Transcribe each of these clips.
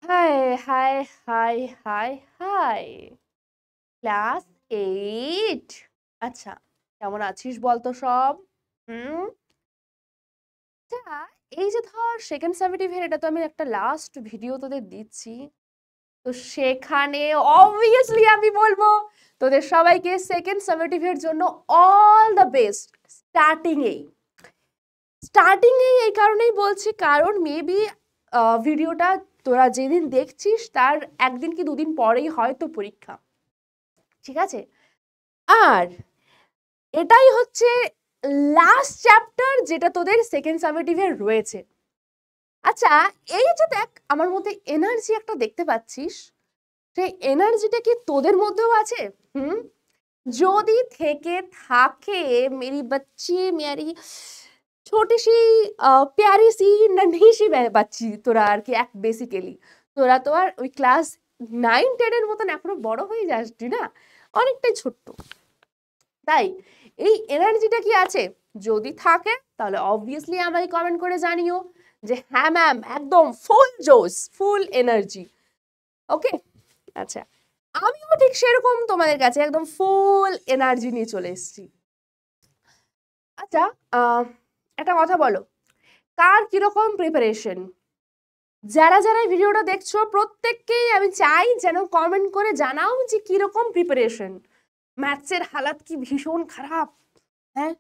High, hi, hi, hi, hi. Class 8। আচ্ছা, কেমন আছিস বলতো সব? হুম? আচ্ছা, এই যে ধর সেকেন্ড সামেটিভের এটা তো আমি একটা লাস্ট ভিডিও তোদের দিচ্ছি। তো সেখানে অবভিয়াসলি আমি বলবো তোদের সবাইকে সেকেন্ড সামেটিভের জন্য অল দ্য বেস্ট স্টার্টিংয়েই। এই কারণেই বলছি কারণ মেবি ভিডিওটা তোরা যেদিন দেখছিস তার একদিন কি দুদিন পরেই হয়তো পরীক্ষা। ঠিক আছে? আর এটাই হচ্ছে লাস্ট চ্যাপ্টার যেটা তোদের সেকেন্ড সামেটিভে রয়েছে। আচ্ছা, এই যে দেখ আমার মধ্যে এনার্জি একটা দেখতে পাচ্ছিস, সেই এনার্জিটা কি তোদের মধ্যেও আছে? হুম? যদি থেকে থাকে মেরি বাচ্চি মেরি ছোটি সি প্যারি সি নন্হি সি বাচ্চি তোরা আর কি এক বেসিক্যালি তোরা তো আর ওই ক্লাস 9-10 এর মতন এখনো বড় হয়ে যাসনি না, অনেকটাই ছোট্ট। তাই এই এনার্জিটা কি আছে? যদি থাকে তাহলে অবভিয়াসলি আমাকে কমেন্ট করে জানিও যে হ্যাঁ ম্যাম একদম ফুল জোশ, ফুল এনার্জি। ওকে, আচ্ছা, আমিও ঠিক সেরকম তোমাদের কাছে একদম ফুল এনার্জি নিয়ে চলে এসেছি। আচ্ছা, একটা কথা বলো, কার কিরকম প্রিপারেশন? যারা যারা ভিডিওটা দেখছো প্রত্যেককেই আমি চাই যেন কমেন্ট করে জানাও যে কিরকম প্রিপারেশন। ম্যাথসের হালাত কি ভীষণ খারাপ? হ্যাঁ,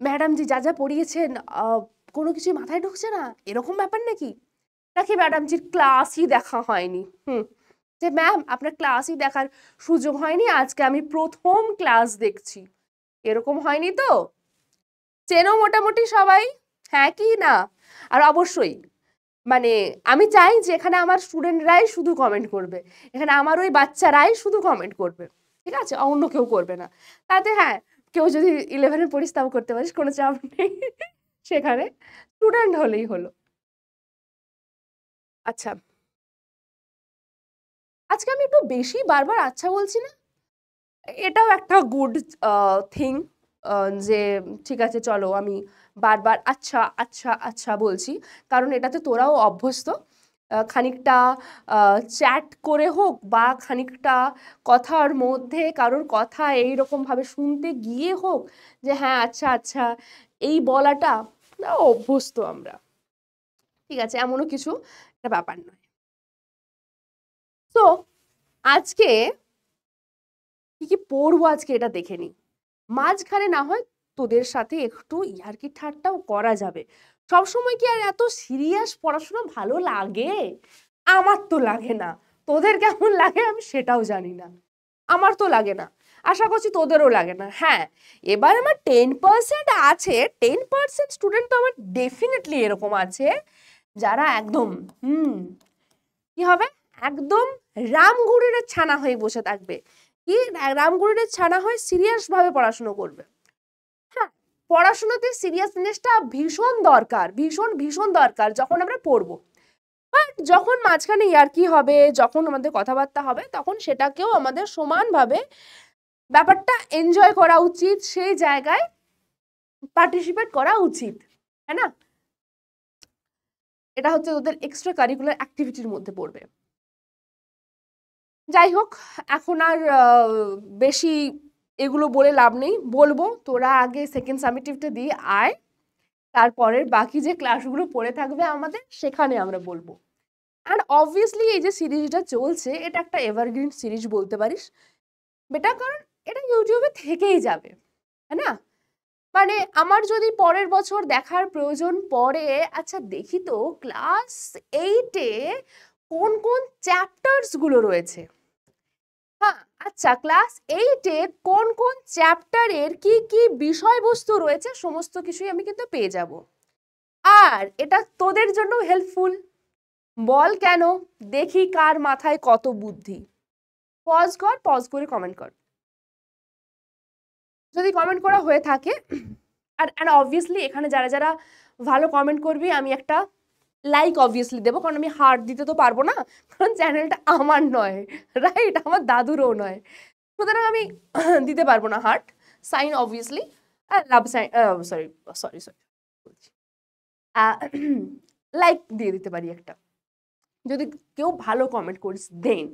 ম্যাডাম জি যা যা পড়িয়েছেন কোনো কিছুই মাথায় ঢুকছে না, এরকম ব্যাপার নাকি? নাকি ম্যাডামজির ক্লাসই দেখা হয়নি? যে ম্যাম আপনার ক্লাসই দেখার সুযোগ হয়নি, আজকে আমি প্রথম ক্লাস দেখছি, এরকম হয়নি তো? চেনো মোটামুটি সবাই, হ্যাঁ কি না? আর অবশ্যই মানে আমি চাই যে এখানে আমার স্টুডেন্টরাই শুধু কমেন্ট করবে, এখানে আমার ওই বাচ্চারাই শুধু কমেন্ট করবে, ঠিক আছে? অন্য কেউ করবে না। তাতে হ্যাঁ, কেউ যদি 11-এ পড়িস তাও করতে পারিস, কোনো চাপ নেই। সেখানে স্টুডেন্ট হলেই হলো। আচ্ছা, আজকে আমি একটু বেশি বারবার আচ্ছা বলছি না? এটাও একটা গুড থিং যে ঠিক আছে চলো আমি বারবার আচ্ছা আচ্ছা আচ্ছা বলছি, কারণ এটাতে তোরাও অভ্যস্ত। খানিকটা চ্যাট করে হোক বা খানিকটা কথার মধ্যে কারোর কথা এইরকম ভাবে শুনতে গিয়ে হোক যে হ্যাঁ আচ্ছা আচ্ছা এই বলাটা অভ্যস্ত আমরা। ঠিক আছে, এমনও কিছু একটা ব্যাপার নয়। তো আজকে কি কি পড়বো আজকে এটা দেখে নি, মাঝখানে না হয় তোদের সাথে একটু ইয়ার্কি ঠাট্টাও করা যাবে। সবসময় কি আর এত সিরিয়াস পড়াশোনা ভালো লাগে? আমার তো লাগে না। তোদের কেমন লাগে আমি সেটাও জানি না, আমার তো লাগে না, আশা করছি তোদেরও লাগে না। হ্যাঁ, এবার আমার 10% আছে, 10% স্টুডেন্ট তো আমার ডেফিনেটলি এরকম আছে যারা একদম কি হবে, একদম রামগুরুরের ছানা হয়ে বসে থাকবে। কি রামগুরুরের ছানা হয়ে সিরিয়াস ভাবে পড়াশোনা করবে। হ্যাঁ, পড়াশোনাতে সিরিয়াসনেসটা ভীষণ দরকার, ভীষণ ভীষণ দরকার যখন আমরা পড়বো। বাট যখন মাঝখানে ইয়ার্কি হবে, যখন আমাদের কথাবার্তা হবে, তখন সেটাকেও আমাদের সমানভাবে ব্যাপারটা এনজয় করা উচিত, সেই জায়গায় পার্টিসিপেট করা উচিত, তাই না? এটা হচ্ছে তোদের এক্সট্রা কারিকুলার অ্যাক্টিভিটির মধ্যে পড়বে। যাই হোক, এখন আর বেশি এগুলো বলে লাভ নেই, বলবো তোরা আগে সেকেন্ড সামেটিভটা দিয়ে আয়, তারপরের বাকি যে ক্লাসগুলো পড়ে থাকবে আমাদের সেখানে আমরা বলবো। আর অবভিয়াসলি এই যে সিরিজটা চলছে এটা একটা এভারগ্রিন সিরিজ বলতে পারিস বেটা, কারণ এটা ইউটিউবে থেকেই যাবে, তাই না? মানে আমার যদি পরের বছর দেখার প্রয়োজন পড়ে, আচ্ছা দেখি তো ক্লাস 8-এ কোন কোন চ্যাপ্টার্স গুলো রয়েছে। হ্যাঁ, আচ্ছা ক্লাস 8-এ কোন কোন চ্যাপ্টারের কি কি বিষয়বস্তু রয়েছে সমস্ত কিছুই আমি কিন্তু পেয়ে যাব। আর এটা তোদের জন্য হেল্পফুল। বল কেন, দেখি কার মাথায় কত বুদ্ধি। পজ কর, পজ করে কমেন্ট কর যদি কমেন্ট করা হয়ে থাকে। আর অবভিয়াসলি এখানে যারা যারা ভালো কমেন্ট করবি আমি একটা লাইক অবভিয়াসলি দেবো, কারণ আমি হার্ট দিতে তো পারবো না, কারণ চ্যানেলটা আমার নয়, রাইট? আমার দাদুরও নয়, সুতরাং আমি দিতে পারবো না heart sign obviously. Love sign, sorry sorry sorry, like দিয়ে দিতে পারি একটা। যদি কেউ ভালো কমেন্ট করিস দেন।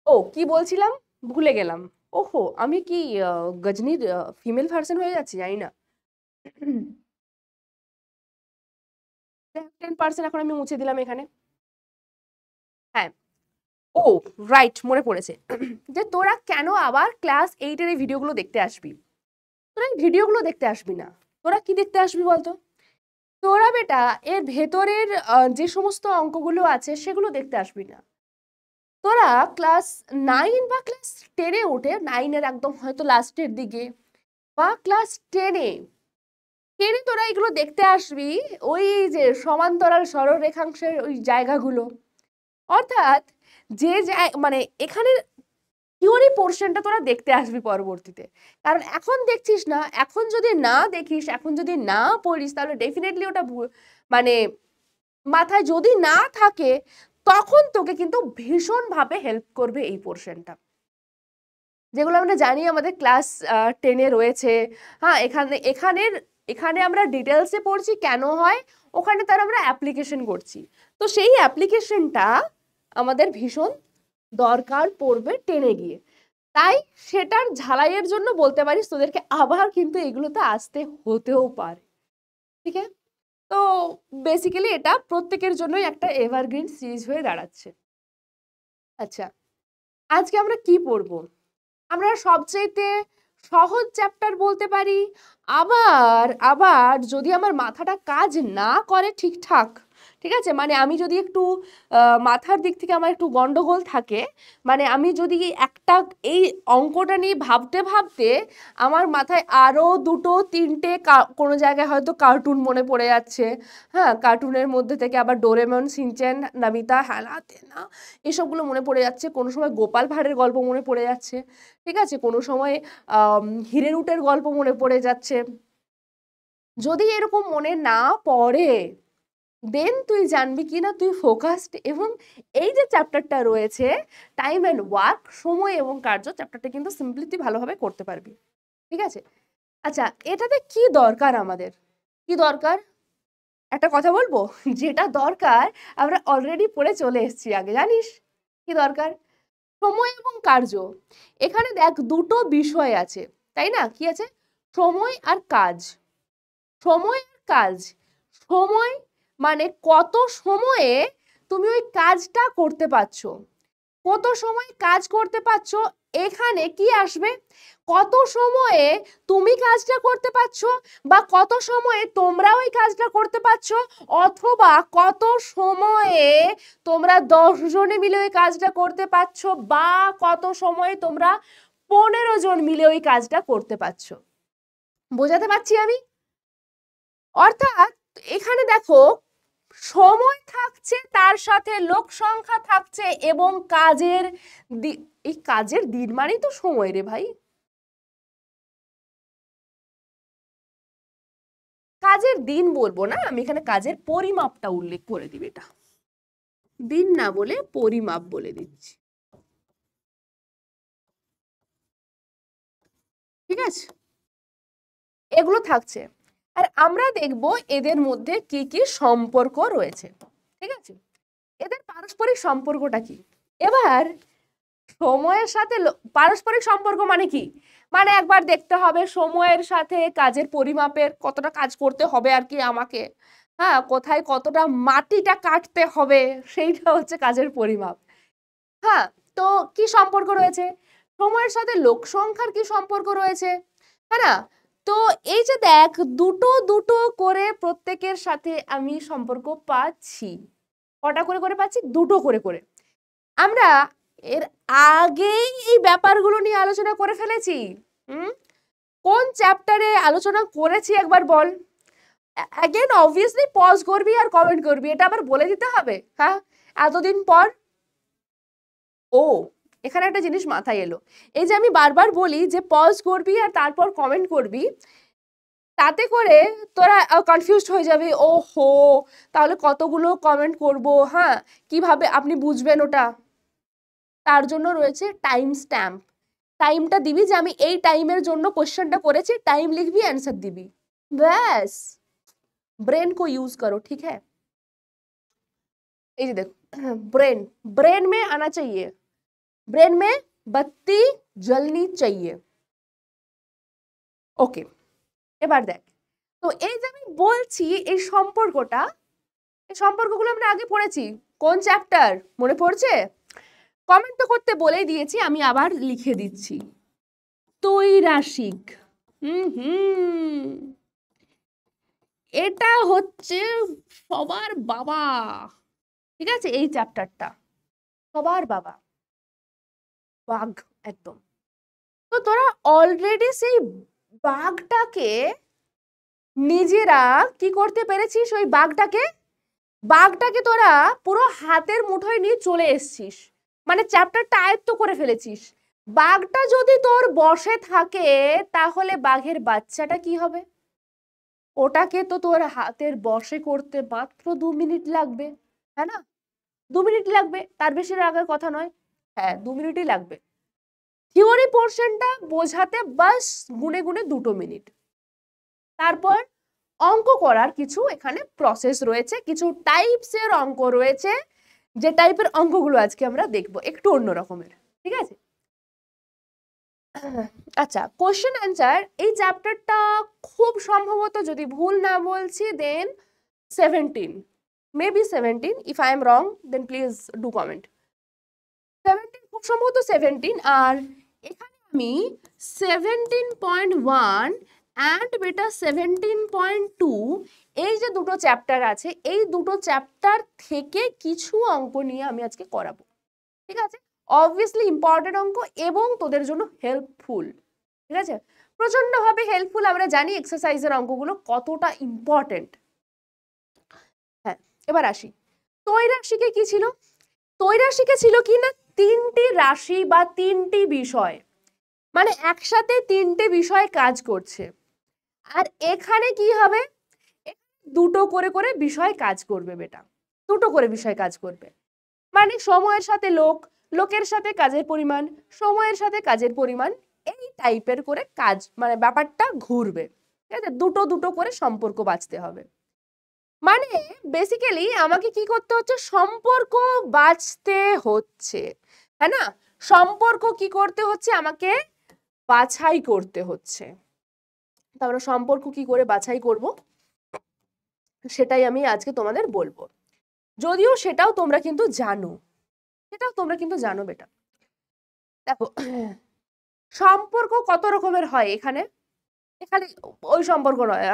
ও কি বলছিলাম, ভুলে গেলাম। ওহো, আমি কি গজনীর ফিমেল ভার্সন হয়ে যাচ্ছি, জানি না। 10% এখন আমি মুছে দিলাম এখানে। হ্যাঁ, ও রাইট, মনে পড়েছে যে তোরা কেন আবার ক্লাস 8-এর এই ভিডিওগুলো দেখতে আসবি। তোরা এই ভিডিওগুলো দেখতে আসবি না, তোরা কি দেখতে আসবি বলতো? তোরা বেটা এর ভেতরের যে সমস্ত অঙ্কগুলো আছে সেগুলো দেখতে আসবি না। তোরা ক্লাস 9 বা ক্লাস 10-এ উঠে, 9-এর একদম হয়তো লাস্টের দিকে বা ক্লাস 10-এ তোরা এগুলো দেখতে আসবি, ওই যে সমান্তরাল সরলরেখাংশের ওই জায়গাগুলো। অর্থাৎ যে মানে এখানে থিওরি পোর্শনটা তোরা দেখতে আসবি পরবর্তীতে। কারণ এখন দেখছিস না, এখন যদি না দেখিস, এখন যদি না পড়িস, তাহলে ডেফিনেটলি ওটা মানে মাথায় যদি না থাকে, তখন তোকে কিন্তু ভীষণভাবে হেল্প করবে এই পোর্শনটা, যেগুলো আমরা জানি আমাদের ক্লাস 10-এ রয়েছে। হ্যাঁ, এখানে আমরা ডিটেলসে পড়ছি কেন হয়, ওখানে তার আমরা অ্যাপ্লিকেশন করছি। তো সেই অ্যাপ্লিকেশনটা আমাদের ভীষণ দরকার পড়বে 10-এ গিয়ে। তাই সেটার ঝালাইয়ের জন্য বলতে পারিস তোদেরকে আবার কিন্তু এগুলোতে আসতে হতেও পারে। ঠিক আছে? তো বেসিক্যালি এটা প্রত্যেকের জন্যই একটা এভারগ্রিন সিরিজ হয়ে দাঁড়াচ্ছে। আচ্ছা, আজকে আমরা কি পড়বো? আমরা সবচেয়ে সহজ চ্যাপ্টার বলতে পারি। আবার যদি আমার মাথাটা কাজ না করে ঠিকঠাক, ঠিক আছে, মানে আমি যদি একটু মাথার দিক থেকে আমার একটু গন্ডগোল থাকে, মানে আমি যদি একটা এই অঙ্কটা নিয়ে ভাবতে ভাবতে আমার মাথায় আরও 2-3টে কোনো জায়গায় হয়তো কার্টুন মনে পড়ে যাচ্ছে, হ্যাঁ, কার্টুনের মধ্যে থেকে আবার ডোরেমন, শিনচ্যান, নাবিতা, হ্যানা তেনা এসবগুলো মনে পড়ে যাচ্ছে, কোনো সময় গোপাল ভাঁড়ের গল্প মনে পড়ে যাচ্ছে, ঠিক আছে, কোনো সময় হিরেরুটের গল্প মনে পড়ে যাচ্ছে। যদি এরকম মনে না পড়ে, দেন তুই জানবি কি না তুই ফোকাসড, এবং এই যে চ্যাপ্টারটা রয়েছে টাইম অ্যান্ড ওয়ার্ক, সময় এবং কার্য, চ্যাপ্টারটা কিন্তু সিম্পলি তুই ভালোভাবে করতে পারবি। ঠিক আছে? আচ্ছা, এটাতে কি দরকার আমাদের? কি দরকার? একটা কথা বলবো, যেটা দরকার আমরা অলরেডি পড়ে চলে এসেছি আগে, জানিস কি দরকার? সময় এবং কার্য। এখানে দেখ দুটো বিষয় আছে, তাই না? কি আছে? সময় আর কাজ। সময় আর কাজ। সময় মানে কত সময়ে তুমি ওই কাজটা করতে পারছো, কত সময় কাজ করতে পারছো। এখানে কি আসবে? কত সময়ে তুমি কাজটা করতে পারছো, বা কত সময়ে তোমরা ওই কাজটা করতে পারছো, অথবা কত সময়ে তোমরা 10 জনে মিলে ওই কাজটা করতে পারছো, বা কত সময়ে তোমরা 15 জন মিলে ওই কাজটা করতে পারছো। বোঝাতে পারছি আমি? অর্থাৎ এখানে দেখো, সময় থাকছে, তার সাথে লোক সংখ্যা থাকছে, এবং এই কাজের দিন মানেই তো সময় রে ভাই। কাজের দিন বলবো না, আমি এখানে কাজের পরিমাপটা উল্লেখ করে দিবি, এটা দিন না বলে পরিমাপ বলে দিচ্ছি। ঠিক আছে, এগুলো থাকছে, আর আমরা দেখব এদের মধ্যে কি কি সম্পর্ক রয়েছে। ঠিক আছে, এদের পারস্পরিক সম্পর্কটা কি। এবার সময়ের সাথে পারস্পরিক সম্পর্ক মানে কি? মানে একবার দেখতে হবে সময়ের সাথে কাজের পরিমাপের কতটা কাজ করতে হবে আর কি আমাকে, হ্যাঁ, কোথায় কতটা মাটিটা কাটতে হবে, সেইটা হচ্ছে কাজের পরিমাপ। হ্যাঁ, তো কি সম্পর্ক রয়েছে? সময়ের সাথে লোক সংখ্যার কি সম্পর্ক রয়েছে, হ্যাঁ না? তো এই যে দেখ, দুটো দুটো করে প্রত্যেকের সাথে আমি সম্পর্ক পাচ্ছি। কটা করে করে পাচ্ছি? দুটো করে করে। আমরা এর আগেই এই ব্যাপারগুলো নিয়ে আলোচনা করে ফেলেছি। কোন চ্যাপ্টারে আলোচনা করেছি একবার বল। অ্যাগেন অবভিয়াসলি পজ করবি আর কমেন্ট করবি, এটা আবার বলে দিতে হবে? হ্যাঁ, এতদিন পর। ও, এখানে একটা জিনিস মাথায় এলো, এই যে আমি বারবার বলি যে পজ করবি আর তারপর কমেন্ট করবি, তাতে করে তোরা কনফিউজড হয়ে যাবে। ও হো, তাহলে কতগুলো কমেন্ট করব, হ্যাঁ, কিভাবে আপনি বুঝবেন ওটা? তার জন্য রয়েছে টাইম স্ট্যাম্প। টাইমটা দিবি যে আমি এই টাইমের জন্য কোশ্চেনটা করেছি, টাইম লিখবি, অ্যান্সার দিবি, ব্যাস। ब्रेन को यूज करो, ठीक है। এই যে দেখো ब्रेन, ब्रेन में आना चाहिए, ब्रेन में बत्ती जलनी चाहिए। ওকে, এবার দেখ, তো এই যে আমি বলছি এই সম্পর্কটা, এই সম্পর্কগুলো আমরা আগে পড়েছি, কোন চ্যাপ্টার মনে পড়ছে? কমেন্ট তো করতে বলেই দিয়েছি, আমি আবার লিখে দিচ্ছি, ত্রৈরাশিক। এটা হচ্ছে সবার বাবা, ঠিক আছে, এই চ্যাপ্টারটা সবার বাবা, বাঘ একদম। তো তোরা অলরেডি সেই বাঘটাকে নিজেরা কি করতে পেরেছিস, ওই বাঘটাকে তোরা পুরো হাতের মুঠোয় নিয়ে চলে এসছিস, মানে চ্যাপ্টারটা আয়ত্ত করে ফেলেছিস। বাঘটা যদি তোর বশে থাকে তাহলে বাঘের বাচ্চাটা কি হবে? ওটাকে তো তোর হাতের বশে করতে মাত্র 2 মিনিট লাগবে, হ্যাঁ না? 2 মিনিট লাগবে, তার বেশি লাগার কথা নয়। হ্যাঁ, 2 মিনিটই লাগবে থিওরি পোর্শনটা বোঝাতে, বাস গুনে গুনে 2 মিনিট। তারপর অঙ্ক করার কিছু এখানে প্রসেস রয়েছে, কিছু টাইপসের অঙ্ক রয়েছে, যে টাইপের অঙ্কগুলো আজকে আমরা দেখব একটু অন্য রকমের, ঠিক আছে? আচ্ছা, কোশ্চেন অ্যান্সার এই চ্যাপ্টারটা খুব সম্ভবত, যদি ভুল না বলছি, then 17, maybe 17, if I am wrong then please do comment. 17, খুব সম্ভবত 17। আর এখানে আমি 17.1 অ্যান্ড বেটা 17.2, এই যে দুটো চ্যাপ্টার আছে, এই দুটো চ্যাপ্টার থেকে কিছু অঙ্ক নিয়ে আমি আজকে করাবো, ঠিক আছে? অবভিয়াসলি ইম্পর্টেন্ট অঙ্ক এবং তোদের জন্য হেল্পফুল, ঠিক আছে? প্রচন্ডভাবে হেল্পফুল। আমরা জানি এক্সারসাইজের অঙ্কগুলো কতটা ইম্পর্টেন্ট। হ্যাঁ, এবার আসি, ত্রৈরাশিকে কি ছিল? ত্রৈরাশিকে ছিল কি না, 3টি রাশি বা 3টি বিষয়, মানে একসাথে 3টে বিষয় কাজ করছে। আর এখানে কি হবে, দুটো করে করে বিষয় কাজ করবে বেটা, দুটো করে বিষয় কাজ করবে, মানে সময়ের সাথে লোক, লোকের সাথে কাজের পরিমাণ, সময়ের সাথে কাজের পরিমাণ, এই টাইপের করে কাজ, মানে ব্যাপারটা ঘুরবে, ঠিক আছে? দুটো দুটো করে সম্পর্ক বাঁচতে হবে, মানে বেসিক্যালি আমাকে কি করতে হচ্ছে, সম্পর্ক বাঁচতে হচ্ছে, হ্যাঁ না? সম্পর্ক কি করতে হচ্ছে, আমাকে বাছাই করতে হচ্ছে। তারপরে সম্পর্ক কি করে বাছাই করব সেটাই আমি আজকে তোমাদের বলবো, যদিও সেটাও তোমরা কিন্তু জানো, সেটাও তোমরা কিন্তু জানো বেটা। দেখো, সম্পর্ক কত রকমের হয় এখানে, এখানে ওই সম্পর্ক নয়,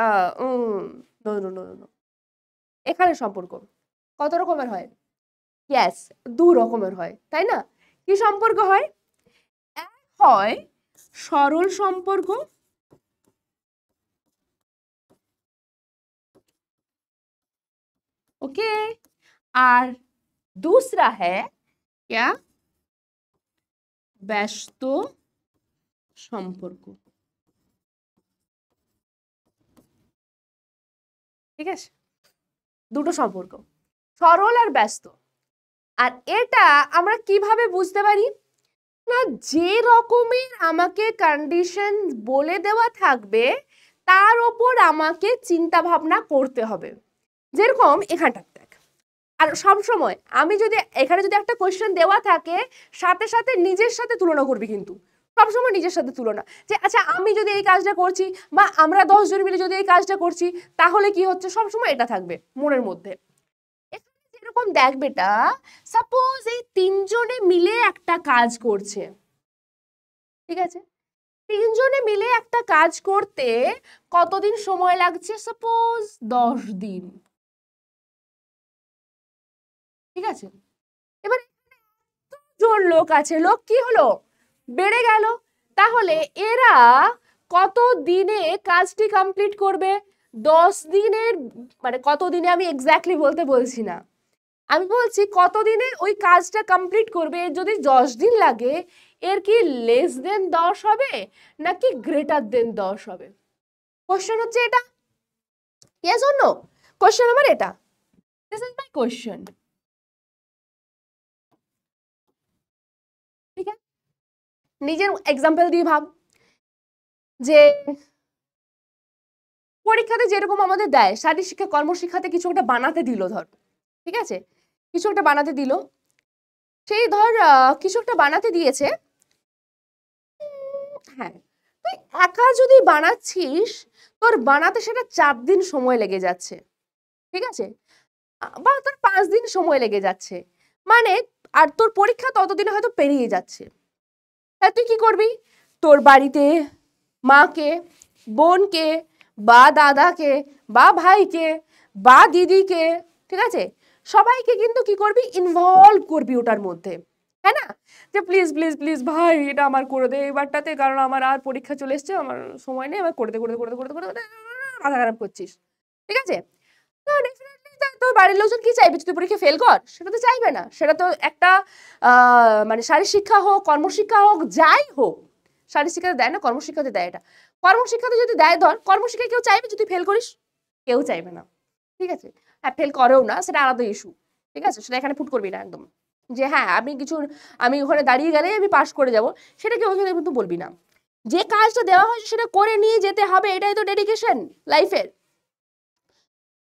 এখানে সম্পর্ক কত রকমের হয়? ইয়েস, 2 রকমের হয়, তাই না? কি সম্পর্ক হয়? এক হয় সরল সম্পর্ক, ओके, और दूसरा है क्या, ব্যস্ত সম্পর্ক, ঠিক আছে? দুটো সম্পর্ক, সরল আর ব্যস্ত। আর এটা আমরা কিভাবে বুঝতে পারি না, যে রকমের আমাকে কন্ডিশন বলে দেওয়া থাকবে তার ওপর আমাকে চিন্তা ভাবনা করতে হবে। যেরকম এখানটা দেখ, আর সব সময় আমি যদি এখানে যদি একটা কোয়েশ্চেন দেওয়া থাকে, সাথে সাথে নিজের সাথে তুলনা করবি, কিন্তু সবসময় নিজের সাথে তুলনা, যে আচ্ছা আমি যদি এই কাজটা করছি বা আমরা 10 জন মিলে যদি এই কাজটা করছি তাহলে কি হচ্ছে, সবসময় এটা থাকবে মনের মধ্যে। যেরকম দেখ বেটা, সাপোজ এই 3 জনে মিলে একটা কাজ করছে, ঠিক আছে? 3 জনে মিলে একটা কাজ করতে কতদিন সময় লাগছে, সাপোজ 10 দিন, ঠিক আছে? এবার জন লোক আছে, লোক কি হলো, বেড়ে গেল, তাহলে এরা কত দিনে কাজটি কমপ্লিট করবে? 10 দিনের, মানে কত দিনে আমি এক্স্যাক্টলি বলতে বলছি না, আমি বলছি কত দিনে ওই কাজটা কমপ্লিট করবে। যদি 10 দিন লাগে, এর কি লেস দেন 10 হবে নাকি গ্রেটার দেন 10 হবে? কোশ্চেন হচ্ছে এটা, ইয়েস অর নো? কোশ্চেন আমার এটা, দিস ইজ মাই কোশ্চেন, ঠিক আছে? নিজের এক্সাম্পল দিয়ে ভাব, যে পরীক্ষাতে যেরকম আমাদের দেয়, শারীরিক শিক্ষা কর্মশিক্ষাতে কিছু একটা বানাতে দিল ধর, ঠিক আছে? কিছু একটা বানাতে দিল, সেই ধর কিছু একটা বানাতে দিয়েছে, হ্যাঁ, তুই একা যদি বানাচ্ছিস তোর বানাতে সেটা 4 দিন সময় লেগে যাচ্ছে, ঠিক আছে, বা তোর 5 দিন সময় লেগে যাচ্ছে, মানে আর তোর পরীক্ষা ততদিনে হয়তো পেরিয়ে যাচ্ছে। তাই তুই কি করবি, তোর বাড়িতে মাকে, বোনকে, বা দাদাকে, বা ভাইকে, বা দিদিকে, ঠিক আছে, সবাইকে কিন্তু কি করবি, ইনভলভ করবি ওটার মধ্যে, হ্যাঁ না, যে প্লিজ প্লিজ প্লিজ ভাই এটা আমার করে দে এবারটাতে, কারণ আমার আর পরীক্ষা চলে এসছে, আমার সময় নেই, আমার করে দে করে দে করে দে করে দে করে দে, মাথা খারাপ করছিস, ঠিক আছে। তো ডেফিনেটলি তোর বাড়ির লোকজন কি চাইবে, তুই পরীক্ষা ফেল কর, সেটা তো চাইবে না, সেটা তো একটা মানে শারীরশিক্ষা হোক, কর্মশিক্ষা হোক, যাই হোক, শারীরশিক্ষাতে দেয় না, কর্মশিক্ষাতে দেয়, এটা কর্মশিক্ষাতে যদি দেয়, ধর কর্মশিক্ষায় কেউ চাইবে যদি ফেল করিস, কেউ চাইবে না, ঠিক আছে, হ্যাঁ ফেল করেও না, সেটা আলাদা ইস্যু, ঠিক আছে, সেটা এখানে পুট করবি না একদম, যে হ্যাঁ আমি ওখানে দাঁড়িয়ে গেলে আমি পাস করে যাব, সেটা কেউ ওখানে কিন্তু বলবি না, যে কাজটা দেওয়া হয়েছে সেটা করে নিয়ে যেতে হবে, এটাই তো ডেডিকেশন লাইফের।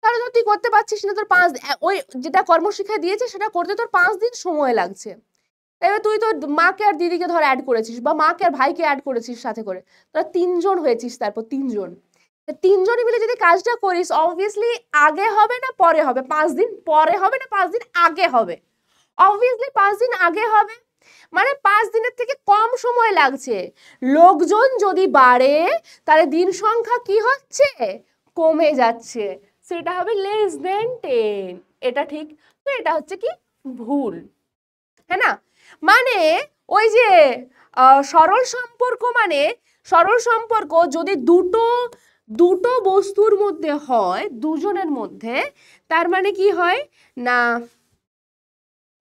তাহলে তুই করতে পারছিস না, তোর 5 ওই যেটা কর্মশিক্ষা দিয়েছে সেটা করতে তোর 5 দিন সময় লাগছে, এবার তুই তোর মাকে আর দিদিকে ধর অ্যাড করেছিস, বা মাকে আর ভাইকে অ্যাড করেছিস সাথে করে, তোরা 3 জন হয়েছিস, তারপর 3 জন, 3 জনই মিলে যদি কাজটা করিস, অবভিয়াসলি আগে হবে না পরে হবে, 5 দিন পরে হবে না 5 দিন আগে হবে, অবভিয়াসলি 5 দিন আগে হবে, মানে 5 দিনের থেকে কম সময় লাগছে, লোকজন যদি বাড়ে তাহলে দিন সংখ্যা কি হচ্ছে, কমে যাচ্ছে, সেটা হবে less than 10, এটা ঠিক, তো এটা হচ্ছে কি ভুল, হ্যাঁ না, মানে ওই যে সরল সম্পর্ক, মানে সরল সম্পর্ক যদি দুটো বস্তুর মধ্যে হয়, দুজনের মধ্যে, তার মানে কি হয় না,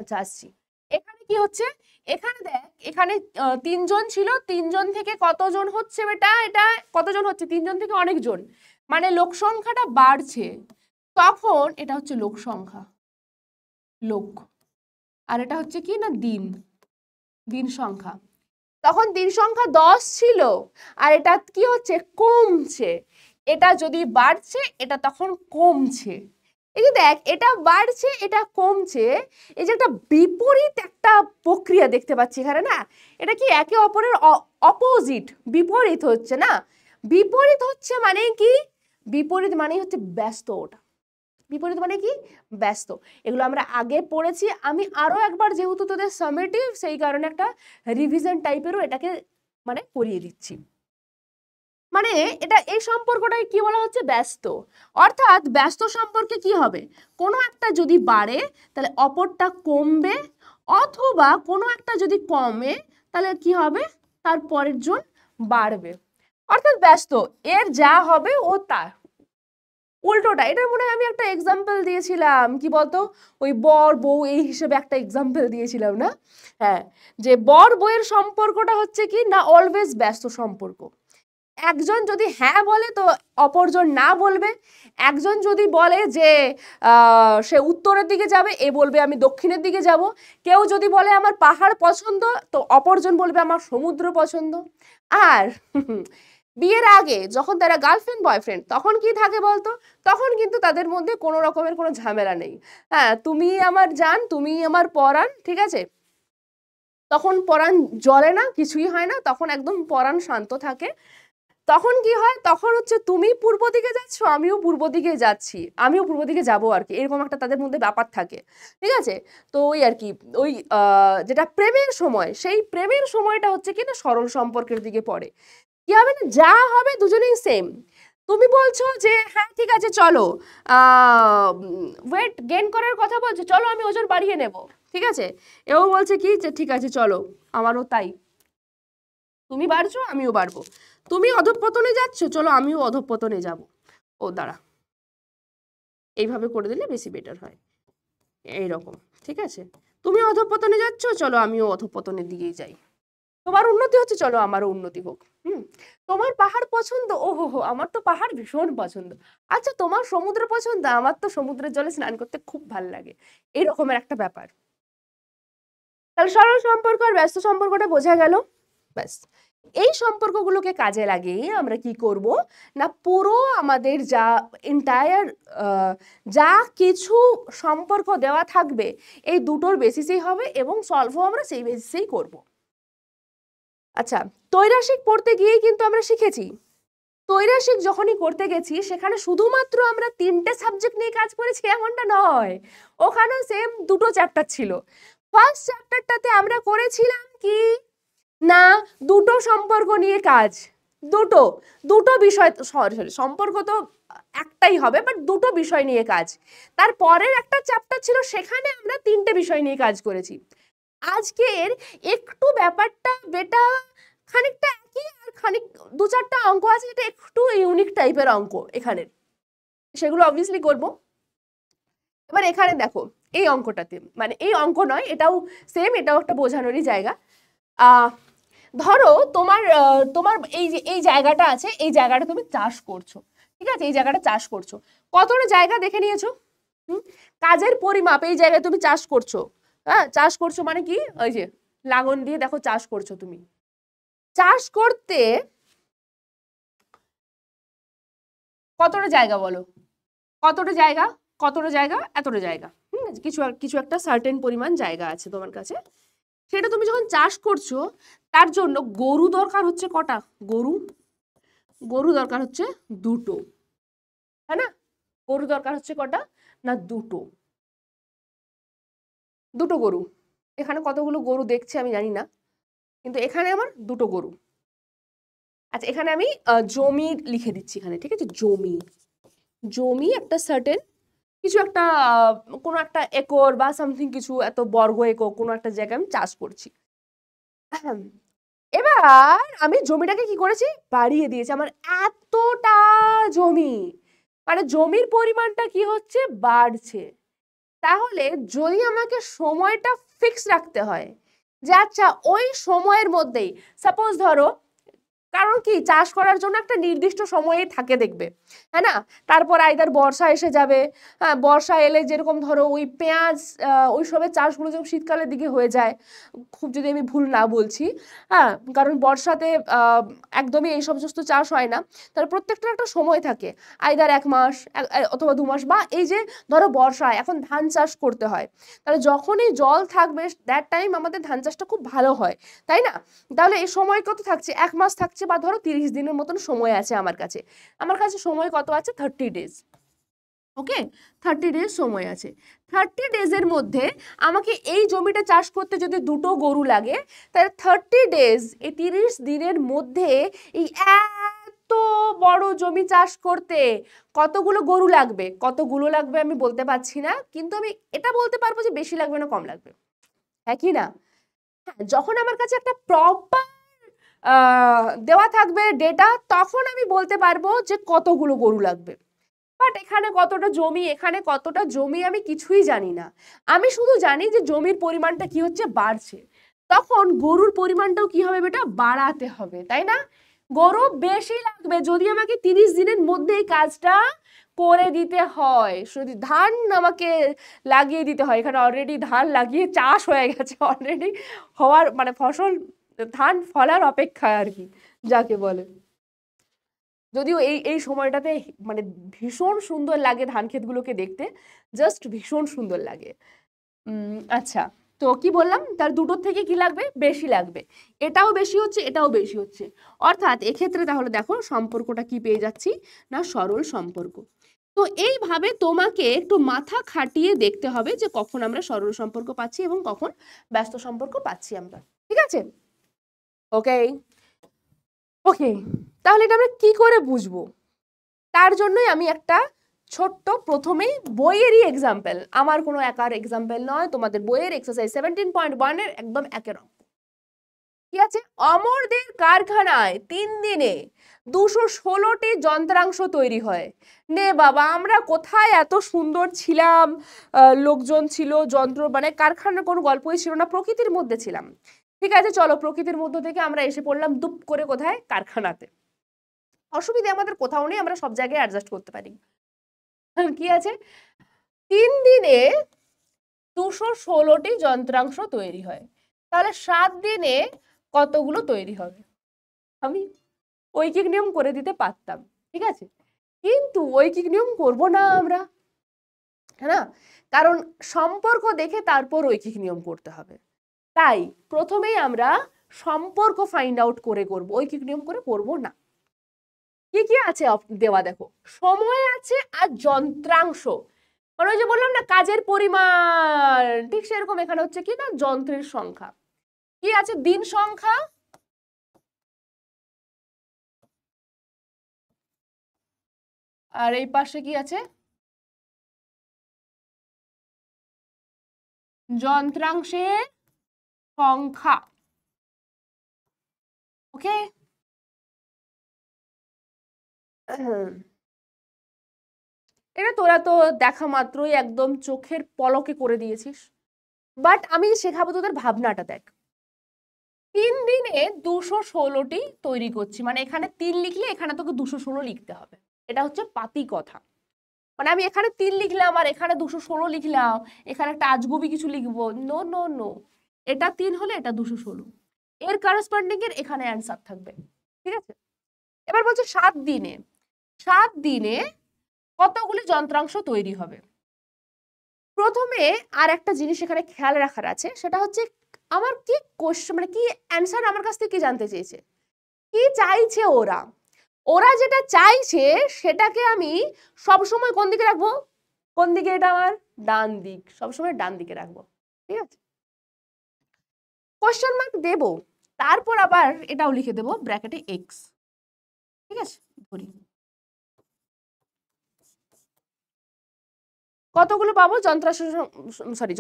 আচ্ছা আসছি, এখানে কি হচ্ছে, এখানে দেখ, এখানে 3 জন ছিল, 3 জন থেকে কতজন হচ্ছে বেটা, এটা কতজন হচ্ছে, 3 জন থেকে অনেকজন, মানে লোক সংখ্যাটা বাড়ছে, তখন এটা হচ্ছে লোক সংখ্যা, লোক, আর এটা হচ্ছে কি না দিন সংখ্যা, তখন দিন সংখ্যা 10 ছিল, আর এটা কি হচ্ছে, কমছে, এটা যদি বাড়ছে এটা তখন কমছে, এই যে দেখ এটা বাড়ছে এটা কমছে, এই যে একটা বিপরীত একটা প্রক্রিয়া দেখতে পাচ্ছি এখানে না, এটা কি একে অপরের অপোজিট, বিপরীত হচ্ছে না, বিপরীত হচ্ছে মানে কি, বিপরীত মানে হচ্ছে ব্যস্ত, ওটা বিপরীত মানে কি, ব্যস্ত, এগুলো আমরা আগে পড়েছি, আমি আরো একবার যেহেতু তোদের সামেটিভ সেই কারণে একটা রিভিশন টাইপেরও এটাকে মানে করিয়ে দিচ্ছি, মানে এটা এই সম্পর্কটাকে কি বলা হচ্ছে, ব্যস্ত, অর্থাৎ ব্যস্ত সম্পর্কে কি হবে, কোনো একটা যদি বাড়ে তাহলে অপরটা কমবে, অথবা কোনো একটা যদি কমে তাহলে কি হবে, তার পরের জন বাড়বে, অর্থাৎ ব্যস্ত, এর যা হবে ও তার উল্টোটা, এটার মনে হয় আমি একটা এক্সাম্পল দিয়েছিলাম, কি বলতো, ওই বর বউ এই হিসেবে একটা এক্সাম্পল দিয়েছিলাম না, হ্যাঁ, যে বর বউয়ের সম্পর্কটা হচ্ছে কি না, অলওয়েজ ব্যস্ত সম্পর্ক, একজন যদি হ্যাঁ বলে তো অপরজন না বলবে, একজন যদি বলে যে সে উত্তরের দিকে যাবে, এ বলবে আমি দক্ষিণের দিকে যাব, কেউ যদি বলে আমার পাহাড় পছন্দ তো অপরজন বলবে আমার সমুদ্র পছন্দ, আর বিয়ের আগে যখন তারা গার্লফ্রেন্ড বয়ফ্রেন্ড তখন কি থাকে বলতো, তখন কিন্তু তাদের মধ্যে কোনো রকমের কোনো ঝামেলা নেই, হ্যাঁ তুমি আমার জান, তুমি আমার পরাণ, ঠিক আছে, তখন পরাণ জ্বলে না, কিছুই হয় না, তখন একদম পরাণ শান্ত থাকে, তখন কি হয়, তখন হচ্ছে তুমি পূর্ব দিকে যাচ্ছ, আমিও পূর্ব দিকে যাচ্ছি, আমিও পূর্ব দিকে যাবো আর কি, এরকম একটা তাদের মধ্যে ব্যাপার থাকে, ঠিক আছে, তো ওই আর কি, ওই যেটা প্রেমের সময়, সেই প্রেমের সময়টা হচ্ছে কি না সরল সম্পর্কের দিকে পড়ে, কি হবে না, যা হবে দুজনেই সেম, তুমি বলছো যে হ্যাঁ ঠিক আছে চলো ওয়েট গেইন করার কথা বলছো, চলো আমি ওজন বাড়িয়ে নেব, ঠিক আছে, এও বলছে কি যে ঠিক আছে চলো, আমারও তাই, তুমি বাড়ছো আমিও বাড়বো, তুমি অধঃপতনে যাচ্ছ, চলো আমিও অধঃপতনে যাব, ও দাঁড়া, এইভাবে করে দিলে বেশি বেটার হয়, এইরকম, ঠিক আছে, তুমি অধঃপতনে যাচ্ছ, চলো আমিও অধঃপতনের দিকেই যাই, তোমার উন্নতি হচ্ছে, চলো আমারও উন্নতি হোক, তোমার পাহাড় পছন্দ, ও হো আমার তো পাহাড় ভীষণ পছন্দ, আচ্ছা তোমার সমুদ্র পছন্দ, আমার তো সমুদ্রের জলে স্নান করতে খুব ভালো লাগে, এরকমের একটা ব্যাপার, তাহলে সরল সম্পর্ক আর ব্যস্ত সম্পর্কটা বোঝা গেল, ব্যাস, এই সম্পর্কগুলোকে কাজে লাগিয়ে আমরা কি করব না, পুরো আমাদের যা এন্টায়ার যা কিছু সম্পর্ক দেওয়া থাকবে এই দুটোর বেসিসেই হবে এবং সলভও আমরা সেই বেসিসেই করব। আচ্ছা, ত্রৈরাশিক পড়তে গিয়েই কিন্তু আমরা শিখেছি, ত্রৈরাশিক যখনই করতে গেছি সেখানে শুধুমাত্র আমরা 3টে সাবজেক্ট নিয়ে কাজ করেছি এমনটা নয়, ওখানেও সেম 2টো চ্যাপ্টার ছিল। ফার্স্ট চ্যাপ্টারটাতে আমরা করেছিলাম কি না, 2টো সম্পর্ক নিয়ে কাজ, দুটো বিষয়, সরি সম্পর্ক তো একটাই হবে, বাট 2টো বিষয় নিয়ে কাজ। তারপরের একটা চ্যাপ্টার ছিল সেখানে আমরা 3টে বিষয় নিয়ে কাজ করেছি। আজকের একটু ব্যাপারটা বেটা খানিকটা একই, আর খানিক 2-4টা অঙ্ক আছে যেটা একটু ইউনিক টাইপের অঙ্ক এখানে, সেগুলো অবভিয়াসলি করব। এবার এখানে দেখো এই অঙ্কটাতে, মানে এই অঙ্ক নয়, এটাও সেম, এটাও একটা বোঝানোরই জায়গা। ধরো তোমার তোমার এই জায়গাটা আছে, এই জায়গাটা তুমি চাষ করছো, ঠিক আছে, এই জায়গাটা চাষ করছো, কতটা জায়গা দেখে নিয়েছো, কাজের পরিমাপ, এই জায়গায় তুমি চাষ করছো, হ্যাঁ চাষ করছো মানে কি, ওই যে লাঙল দিয়ে দেখো চাষ করছো তুমি, চাষ করতে কতটা জায়গা বলো, কতটা জায়গা, কতটা জায়গা, এতটা জায়গা, কিছু একটা সার্টেন পরিমাণ জায়গা আছে তোমার কাছে, সেটা তুমি যখন চাষ করছো তার জন্য গরু দরকার হচ্ছে কটা, গরু দরকার হচ্ছে 2টো, হ্যাঁ না, গরু দরকার হচ্ছে কটা না 2টো গরু। এখানে কতগুলো গরু দেখছে আমি জানি না, কিন্তু এখানে আমার 2টো গরু। আচ্ছা, এখানে আমি জমি লিখে দিচ্ছি এখানে, ঠিক আছে, জমি একটা সার্টেন কিছু একটা কোনো একটা একর বা সামথিং কিছু এত বর্গ একর কোনো একটা জায়গায় আমি চাষ করছি। এবার আমি জমিটাকে কি করেছি, বাড়িয়ে দিয়েছি, আমার এতটা জমি, মানে জমির পরিমাণটা কি হচ্ছে, বাড়ছে। তাহলে যদি আমাকে সময়টা ফিক্স রাখতে হয় যে আচ্ছা ওই সময়ের মধ্যেই, সাপোজ ধরো, কারণ কি চাষ করার জন্য একটা নির্দিষ্ট সময়ে থাকে দেখবে, হ্যাঁ না, তারপর আইদার বর্ষা এসে যাবে, হ্যাঁ বর্ষা এলে যেরকম ধরো ওই পেঁয়াজ ওই সবের চাষগুলো যেমন শীতকালের দিকে হয়ে যায়, খুব যদি আমি ভুল না বলছি, হ্যাঁ কারণ বর্ষাতে একদমই এই সমস্ত চাষ হয় না, তাহলে প্রত্যেকটার একটা সময় থাকে, আইদার 1 মাস অথবা 2 মাস, বা এই যে ধরো বর্ষায় এখন ধান চাষ করতে হয়, তাহলে যখনই জল থাকবে দ্যাট টাইম আমাদের ধান চাষটা খুব ভালো হয়, তাই না, তাহলে এই সময় কত থাকছে, 1 মাস থাকছে, বা ধরো 30 দিনের মতন সময় আছে আমার কাছে সময় কত আছে, 30 ডেজ, ওকে, 30 ডেজ সময় আছে। 30 ডেজের মধ্যে আমাকে এই জমিটা চাষ করতে যদি 2টো গরু লাগে, তাহলে 30 ডেজ, এই 30 দিনের মধ্যে এই এত বড় জমি চাষ করতে কতগুলো গরু লাগবে, কতগুলো লাগবে আমি বলতে পারছি না, কিন্তু আমি এটা বলতে পারবো যে বেশি লাগবে না কম লাগবে, হ্যাঁ কি না, যখন আমার কাছে একটা প্রপার দেওয়া থাকবে ডেটা, তখন আমি বলতে পারবো যে কতগুলো গরু লাগবে। বাট এখানে কতটা জমি, এখানে কতটা জমি আমি কিছুই জানি না, আমি শুধু জানি যে জমির পরিমাণটা কি হচ্ছে, বাড়ছে, তখন গরুর পরিমাণটাও কি হবে বেটা, বাড়াতে হবে, তাই না, গরু বেশি লাগবে যদি আমাকে 30 দিনের মধ্যে এই কাজটা করে দিতে হয়, শুধু ধান আমাকে লাগিয়ে দিতে হয়, এখানে অলরেডি ধান লাগিয়ে চাষ হয়ে গেছে অলরেডি, হওয়ার মানে ফসল ধান ফলার অপেক্ষায় আর কি যাকে বলে, যদিও এই সময়টাতে মানে ভীষণ সুন্দর লাগে ধান ক্ষেতগুলোকে দেখতে, জাস্ট ভীষণ সুন্দর লাগে। আচ্ছা, তো কি বললাম, তার 2টোর থেকে কি লাগবে, বেশি লাগবে, এটাও বেশি হচ্ছে, এটাও বেশি হচ্ছে, অর্থাৎ এক্ষেত্রে তাহলে দেখো সম্পর্কটা কি পেয়ে যাচ্ছি না, সরল সম্পর্ক। তো এইভাবে তোমাকে একটু মাথা খাটিয়ে দেখতে হবে যে কখন আমরা সরল সম্পর্ক পাচ্ছি এবং কখন ব্যস্ত সম্পর্ক পাচ্ছি আমরা, ঠিক আছে, ওকে ওকে, তাহলে এটা আমরা কি করে বুঝবো, তার জন্যই আমি একটা ছোট্ট প্রথমেই বইয়েরই এক্সাম্পল, আমার কোনো একার এক্সাম্পল নয়, তোমাদের বইয়ের এক্সারসাইজ 17.1 এর একদম একের অঙ্ক, ঠিক আছে, অমরদের কারখানায় 3 দিনে 216টি যন্ত্রাংশ তৈরি হয়। নে বাবা, আমরা কোথায় এত সুন্দর ছিলাম, লোকজন ছিল, যন্ত্র, মানে কারখানার কোনো গল্পই ছিল না, প্রকৃতির মধ্যে ছিলাম, ঠিক আছে, চলো প্রকৃতির মধ্য থেকে আমরা এসে পড়লাম দুপ করে কোথায়, কারখানাতে, অসুবিধা আমাদের কোথাও নেই, আমরা সব জায়গায় অ্যাডজাস্ট করতে পারি, কি আছে, 3 দিনে 216টি যন্ত্রাংশ তৈরি হয়, তাহলে 7 দিনে কতগুলো তৈরি হবে, আমি ঐকিক নিয়ম করে দিতে পারতাম, ঠিক আছে, কিন্তু ঐকিক নিয়ম করব না আমরা, হ্যাঁ না, কারণ সম্পর্ক দেখে তারপর ঐকিক নিয়ম করতে হবে। তাই প্রথমেই আমরা সম্পর্ক ফাইন্ড আউট করে করব, ঐকিক নিয়ম করে করব না। কি কি আছে দেওয়া দেখো, সময় আছে আর যন্ত্রাংশ, মানে ওই যে বললাম না কাজের পরিমাণ, ঠিক সেরকম এখানে হচ্ছে কি না যন্ত্রের সংখ্যা। কি আছে, দিন সংখ্যা, আর এই পাশে কি আছে, যন্ত্রাংশের সংখ্যা। ওকে, এটা তোরা তো দেখা মাত্রই একদম চোখের পলকে করে দিয়েছিস, বাট আমি শেখাবো তোদের ভাবনাটা। দেখ, 3 দিনে 216টি তৈরি করছি, মানে এখানে 3 লিখলে এখানে তোকে 216 লিখতে হবে, এটা হচ্ছে পাতি কথা। মানে আমি এখানে 3 লিখলাম আর এখানে 216 লিখলাম, এখানে একটা আজগুবি কিছু লিখবো, নো নো নো, এটা 3 হলে এটা 216, এর করসপন্ডিং এর এখানে অ্যান্সার থাকবে, ঠিক আছে। এবার বলছে 7 দিনে, 7 দিনে কতগুলি যন্ত্রাংশ তৈরি হবে। প্রথমে আর একটা জিনিস এখানে খেয়াল রাখার আছে, সেটা হচ্ছে আমার কি কোশ্চেন, মানে কি অ্যান্সার আমার কাছ থেকে কি জানতে চেয়েছে, কি চাইছে ওরা। ওরা যেটা চাইছে সেটাকে আমি সবসময় কোন দিকে রাখবো, কোন দিকে, এটা আমার ডান দিক, সবসময় ডান দিকে রাখবো, ঠিক আছে। কোশ্চেন মার্ক দেব, তারপর আবার এটাও লিখে দেবো ব্র্যাকেটে এক্স, ঠিক আছে। ধরি কতগুলো পাবো,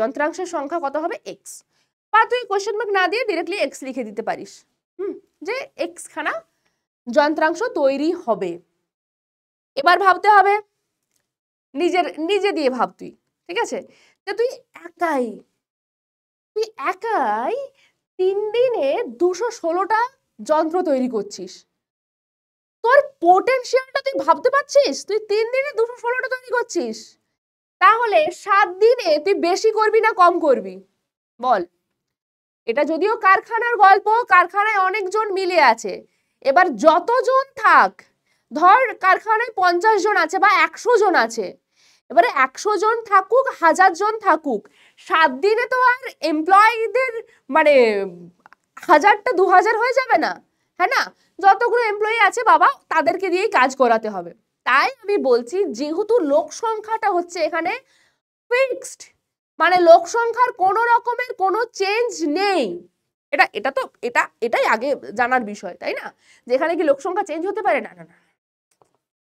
যন্ত্রাংশের সংখ্যা কত হবে, এক্স। বা তুই কোশ্চেন মার্ক না দিয়ে ডিরেক্টলি এক্স লিখে দিতে পারিস, যে এক্স খানা যন্ত্রাংশ তৈরি হবে। এবার ভাবতে হবে, নিজে দিয়ে ভাব তুই, ঠিক আছে, যে তুই একাই 3 দিনে 216টা যন্ত্র তৈরি করছিস, তোর পোটেনশিয়ালটা তুই ভাবতে পারছিস, তুই 3 দিনে 216টা তৈরি করছিস, তাহলে 7 দিনে তুই বেশি করবি না কম করবি বল। এটা যদিও কারখানার গল্প, কারখানায় অনেকজন মিলে আছে, এবার যতজন থাক, ধর কারখানায় 50 জন আছে বা 100 জন আছে, এবারে 100 জন থাকুক 1000 জন থাকুক, 7 দিনে তো আর এমপ্লয়ীদের মানে 1000টা 2000 হয়ে যাবে না, হ্যাঁ না, যতগুলো এমপ্লয়ি আছে বাবা তাদেরকে দিয়েই কাজ করাতে হবে। তাই আমি বলছি যেহেতু লোক সংখ্যাটা হচ্ছে এখানে ফিক্সড, মানে লোক সংখ্যার কোনো রকমের কোনো চেঞ্জ নেই, এটাই আগে জানার বিষয়, তাই না, যেখানে কি লোক সংখ্যা চেঞ্জ হতে পারে, না না না,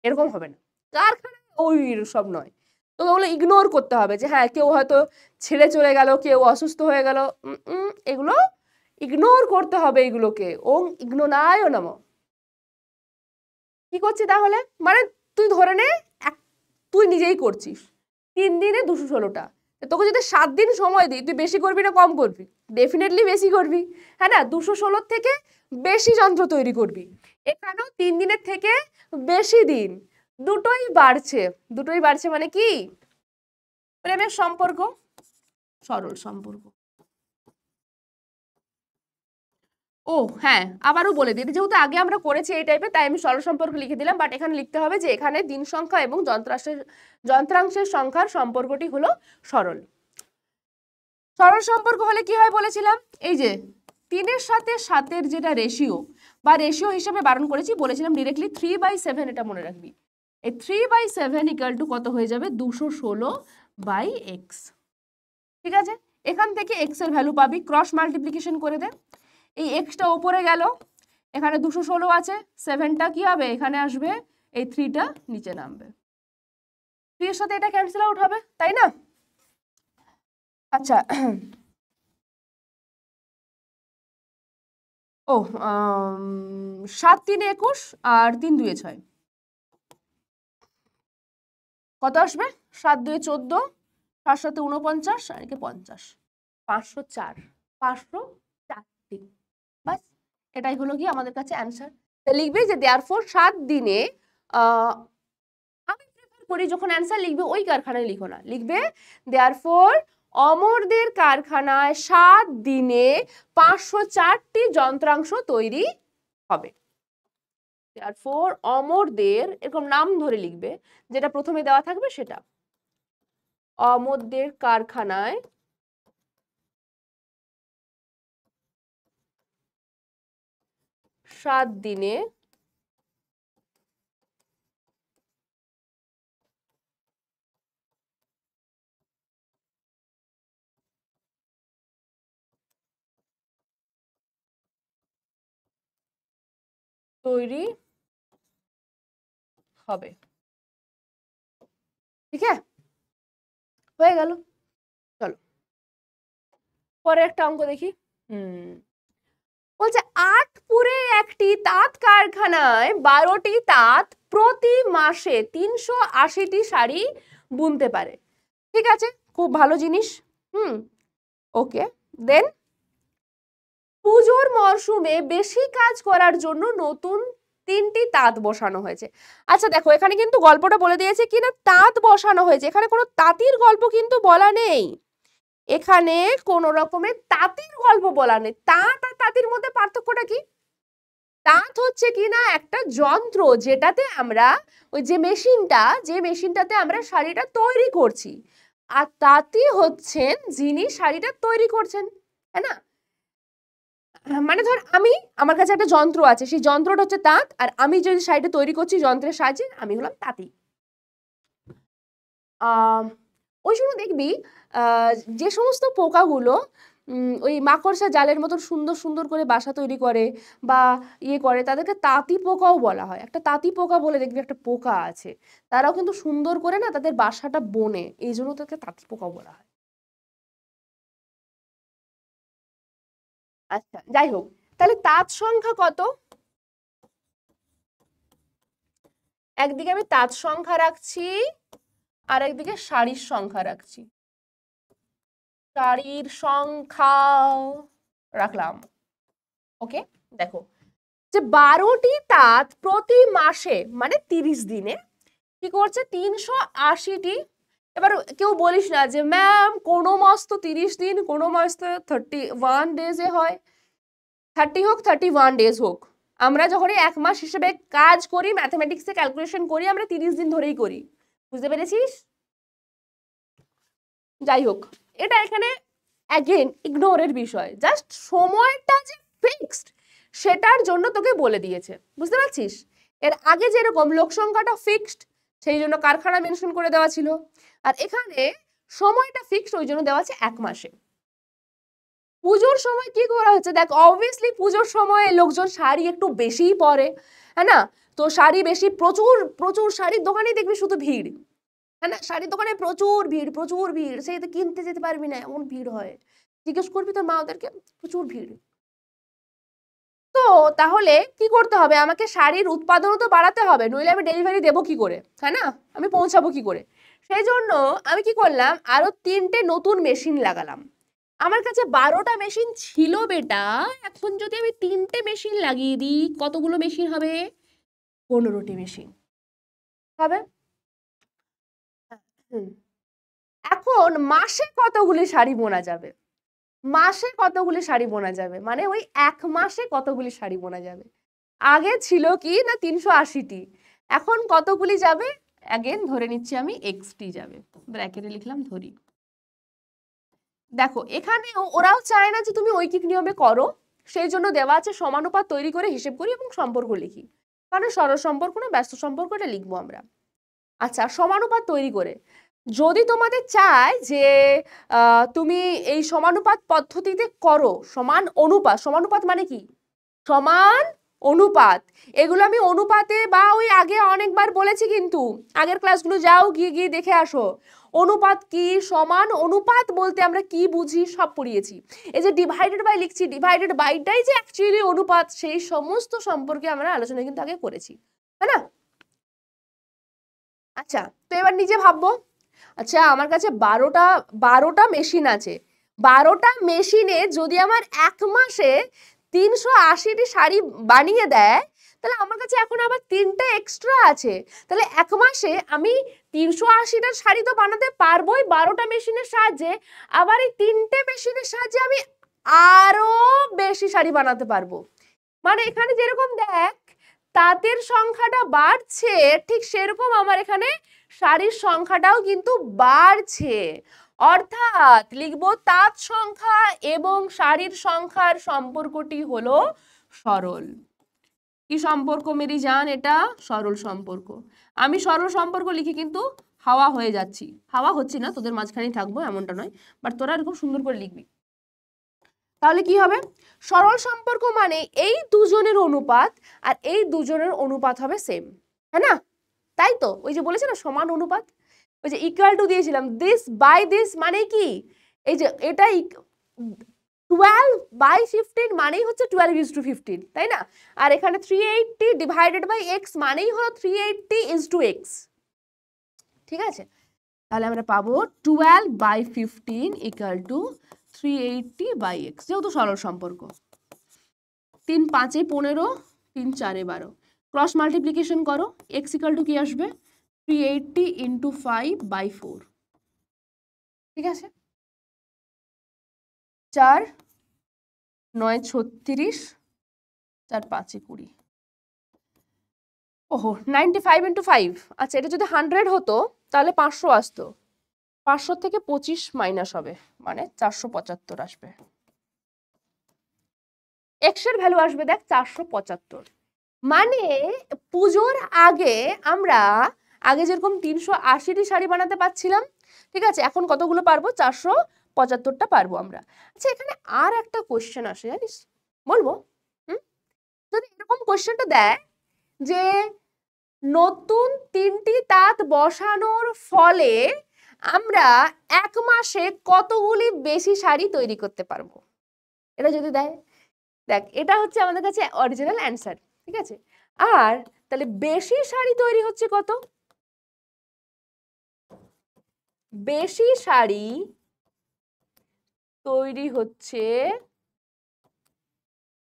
এরকম হবে না, কারখানায় ওই সব নয়। তো ওগুলো ইগনোর করতে হবে, যে হ্যাঁ কেউ হয়তো ছেড়ে চলে গেল, কেউ অসুস্থ হয়ে গেল, এগুলো ইগনোর করতে হবে, এগুলোকে ওং ইগনোনায় নম। কি করছি তাহলে, মানে তুই ধরে নে তুই নিজেই করছিস 3 দিনে 216টা, তোকে যদি 7 দিন সময় দিই তুই বেশি করবি না কম করবি, ডেফিনেটলি বেশি করবি, হ্যাঁ না, 216 থেকে বেশি যন্ত্র তৈরি করবি, এখানেও 3 দিনের থেকে বেশি দিন, দুটোই বাড়ছে, মানে কি, প্রেমের সম্পর্ক, সরল সম্পর্ক। ও হ্যাঁ, আবারও বলে দিই, যেহেতু আগে আমরা করেছি এই টাইপের, তাই আমি সরল সম্পর্ক লিখে দিলাম, বাট এখানে লিখতে হবে যে এখানে দিন সংখ্যা এবং যন্ত্রাংশের সংখ্যার সম্পর্কটি হলো সরল। সরল সম্পর্ক হলে কি হয় বলেছিলাম, এই যে 3-এর সাথে 7-এর যেটা রেশিও বা রেশিও হিসেবে বারণ করেছি, বলেছিলাম ডিরেক্টলি 3/7, এটা মনে রাখবি, এই 3/7 ইকুয়াল টু কত হয়ে যাবে, 216/x, ঠিক আছে। এখান থেকে x এর ভ্যালু পাবি, ক্রস মাল্টিপ্লিকেশন করে দে, এই এক্সটা উপরে গেল, এখানে 216 আছে, 7টা কি হবে এখানে আসবে, এই 3টা নিচে নামবে, 3 এর সাথে এটা ক্যান্সেল আউট হবে, তাই না। আচ্ছা, ও 7 3 21 আর 3 2 6, কত আসবে, 7 2 14, 7 7 49 আর 50, 504, 504টি, বাস এটাই হলো কি আমাদের কাছে অ্যান্সার। লিখবে যে দেয়ারফর 7 দিনে, আমি প্রেফার করি যখন অ্যান্সার লিখবে ওই কারখানায় লিখো না, লিখবে দেয়ারফর অমরদের কারখানায় 7 দিনে 504টি যন্ত্রাংশ তৈরি হবে। therefore অমরদের এরকম নাম ধরে লিখবে, যেটা প্রথমে দেওয়া থাকবে সেটা। অমরদের কারখানায় সাত দিনে তৈরি হবে। ঠিক আছে, হয়ে গেল। চলো পরে একটা অঙ্ক দেখি। বলছে আটপুরে একটি তাঁত কারখানায় 12টি তাঁত প্রতি মাসে 380টি শাড়ি বুনতে পারে। ঠিক আছে, খুব ভালো জিনিস। ওকে, দেন পুজোর মরশুমে বেশি কাজ করার জন্য নতুন 3টি তাঁত বসানো হয়েছে। আচ্ছা দেখো, এখানে কিন্তু গল্পটা বলে দিয়েছে কি না, তাঁত বসানো হয়েছে, এখানে কোনো তাঁতির গল্প কিন্তু বলা নেই। এখানে কোন রকমের তাঁতির গল্প বলা নেই। তাঁত আর তাঁতির মধ্যে পার্থক্যটা কি? তাঁত হচ্ছে কি না একটা যন্ত্র, যেটাতে আমরা ওই যে মেশিনটাতে আমরা শাড়িটা তৈরি করছি, আর তাঁতি হচ্ছেন যিনি শাড়িটা তৈরি করছেন, তাই না? মানে ধর আমার কাছে একটা যন্ত্র আছে, সেই যন্ত্রটা হচ্ছে তাঁত, আর আমি যদি শাড়িটা তৈরি করছি যন্ত্রের সাহায্যে, আমি হলাম তাঁতি। ওই সময় দেখবি যে সমস্ত পোকাগুলো ওই মাকড়সা জালের মতো সুন্দর সুন্দর করে বাসা তৈরি করে বা ইয়ে করে, তাদেরকে তাঁতি পোকাও বলা হয়। একটা তাঁতি পোকা বলে দেখবি একটা পোকা আছে, তারাও কিন্তু সুন্দর করে না তাদের বাসাটা বনে, এই জন্য তাদেরকে তাঁতি পোকাও বলা হয়। আচ্ছা যাই হোক, তাহলে তাঁত সংখ্যা কত? একদিকে আমি তাঁত সংখ্যা রাখছি, আর একদিকে শাড়ির সংখ্যা রাখছি। শাড়ির সংখ্যা রাখলাম। ওকে, দেখো যে 12টি তাঁত প্রতি মাসে মানে 30 দিনে কি করছে, 380টি। এবার কেউ বলিস না যে ম্যাম কোনো মাস তো 30 দিন, কোনো মাস তো 31 ডেজে হয়। 30 হোক 31 ডেজ হোক, আমরা যখন এক মাস হিসেবে কাজ করি, ম্যাথমেটিক্সে ক্যালকুলেশন করি, আমরা 30 দিন ধরেই করি। বুঝতে পেরেছিস? যাই হোক, এটা এখানে অ্যাগেন ইগনোরের বিষয়, জাস্ট সময়টা যে ফিক্সড সেটার জন্য তোকে বলে দিয়েছে। বুঝতে পারছিস? এর আগে যেরকম লোক সংখ্যাটা ফিক্সড, সেই জন্য কারখানা মেনশন করে দেওয়া ছিল, আর এখানে সময়টা ফিক্সড, ওই জন্য দেওয়া আছে এক মাসে। পুজোর সময় কি করা হচ্ছে দেখ, অবভিয়াসলি পুজোর সময় লোকজন শাড়ি একটু বেশিই পরে, হ্যাঁ না? তো শাড়ি বেশি, প্রচুর প্রচুর শাড়ির দোকানেই দেখবি শুধু ভিড়, হ্যাঁ না? শাড়ির দোকানে প্রচুর ভিড়, প্রচুর ভিড়, সেই তো কিনতে যেতে পারবি না, এমন ভিড় হয়। জিজ্ঞেস করবি তোর মা ওদেরকে, প্রচুর ভিড়। তো তাহলে কি করতে হবে, আমাকে শাড়ির উৎপাদনও তো বাড়াতে হবে, নইলে আমি ডেলিভারি দেবো কি করে, হ্যাঁ না? আমি পৌঁছাবো কি করে? সেই জন্য আমি কি করলাম, আরো 3টে নতুন মেশিন লাগালাম। আমার কাছে 12টা মেশিন ছিল বেটা, এখন যদি আমি 3টে মেশিন লাগিয়ে দিই, কতগুলো মেশিন হবে? 15টি মেশিন হবে। এখন মাসে কতগুলি শাড়ি বোনা যাবে? মাসে কতগুলি শাড়ি বোনা যাবে মানে ওই এক মাসে কতগুলি শাড়ি বোনা যাবে? আগে ছিল কি না 380টি, এখন কতগুলি যাবে? অ্যাগেন ধরে নিচ্ছি আমি এক্সটি যাবে, ব্র্যাকেটে লিখলাম ধরি। দেখো এখানে ওরাও চায় না যে তুমি ঐকিক নিয়মে করো, সেই জন্য দেওয়া আছে সমানুপাত তৈরি করে হিসেব করি এবং সম্পর্ক লিখি। মানে সরল সম্পর্ক না ব্যস্ত সম্পর্কটা লিখবো আমরা। আচ্ছা, সমানুপাত তৈরি করে যদি তোমাদের চায় যে তুমি এই সমানুপাত পদ্ধতিতে করো, সমানুপাত মানে কি? সমান অনুপাত, এগুলো আমি অনুপাতে বা ওই আগে অনেকবার বলেছি, কিন্তু আগের ক্লাসগুলো যাও, গিয়ে গিয়ে দেখে আসো। অনুপাত কি, সমান অনুপাত বলতে আমরা কি বুঝি সব পড়িয়েছি। এই যে ডিভাইডেড বাই লিখছি, ডিভাইডেড বাইটাই যে অ্যাকচুয়ালি অনুপাত, সেই সমস্ত সম্পর্কে আমরা আলোচনা কিন্তু আগে করেছি, তাই না? আচ্ছা, তো এবার নিজে ভাববো। আচ্ছা, আমার কাছে 12টা মেশিন আছে, 12টা মেশিনে যদি আমার এক মাসে 380টি শাড়ি বানিয়ে দেয়, তাহলে আমার কাছে এখন আবার 3টে এক্সট্রা আছে। তাহলে এক মাসে আমি 380টা শাড়ি তো বানাতে পারবোই 12টা মেশিনের সাহায্যে, আবার এই 3টে মেশিনের সাহায্যে আমি আরো বেশি শাড়ি বানাতে পারবো। মানে এখানে যেরকম দেখ তাঁতের সংখ্যাটা বাড়ছে, ঠিক সেরকম আমার এখানে শাড়ির সংখ্যাটাও কিন্তু বাড়ছে। অর্থাৎ লিখবো তাঁত সংখ্যা এবং শাড়ির সংখ্যার সম্পর্কটি হলো সরল। কি সম্পর্ক মেরি জান? এটা সরল সম্পর্ক। আমি সরল সম্পর্ক লিখে কিন্তু হাওয়া হয়ে যাচ্ছি, হাওয়া হচ্ছি না, তোদের মাঝখানেই থাকবো এমনটা নয়, বাট তোরা এরকম সুন্দর করে লিখবি। তাহলে কি হবে? সরল সম্পর্ক মানে এই দুজনের অনুপাত আর এই দুজনের অনুপাত হবে সেম, হ্যাঁ না? তাই তো, ওই যে বলেছে না সমান অনুপাত, ওই যে ইকুয়াল টু দিয়েছিলাম, দিস বাই দিস মানে কি, এই যে এটা 12/15 মানেই হচ্ছে 12:15, তাই না? আর এখানে 380 ডিভাইডেড বাই x মানেই হলো 380:x, ঠিক আছে? তাহলে আমরা পাবো 12/15 ইকুয়াল টু 380/x, যেহেতু সরল সম্পর্ক। 3 5 15, 3 4 12, ক্রস মাল্টিপ্লিকেশন করো, x ইকুয়াল টু কি আসবে? 380 ইন্টু 5/4, ঠিক আছে? 4 9 36, 4 5 20, ওহো 95 ইন্টু 5, আচ্ছা এটা যদি 100 হতো তাহলে 500 আসতো, 500 থেকে 25 মাইনাস হবে, মানে 475 আসবে। x এর ভ্যালু আসবে দেখ 475, মানে পুজোর আগে আমরা আগে যেরকম 380টি শাড়ি বানাতে পারছিলাম, ঠিক আছে, এখন কতগুলো পারবো? 475টা পারবো আমরা। আচ্ছা এখানে আর একটা কোশ্চেন আসে, জানিস, বলবো? যদি এরকম কোশ্চেনটা দেয় যে নতুন 3টি তাঁত বসানোর ফলে আমরা 1 মাসে কতগুলি বেশি শাড়ি তৈরি করতে পারবো, এটা যদি দেয়, দেখ এটা হচ্ছে আমাদের কাছে অরিজিনাল অ্যান্সার, ঠিক আছে? আর তাহলে বেশি শাড়ি তৈরি হচ্ছে কত? বেশি শাড়ি তৈরি হচ্ছে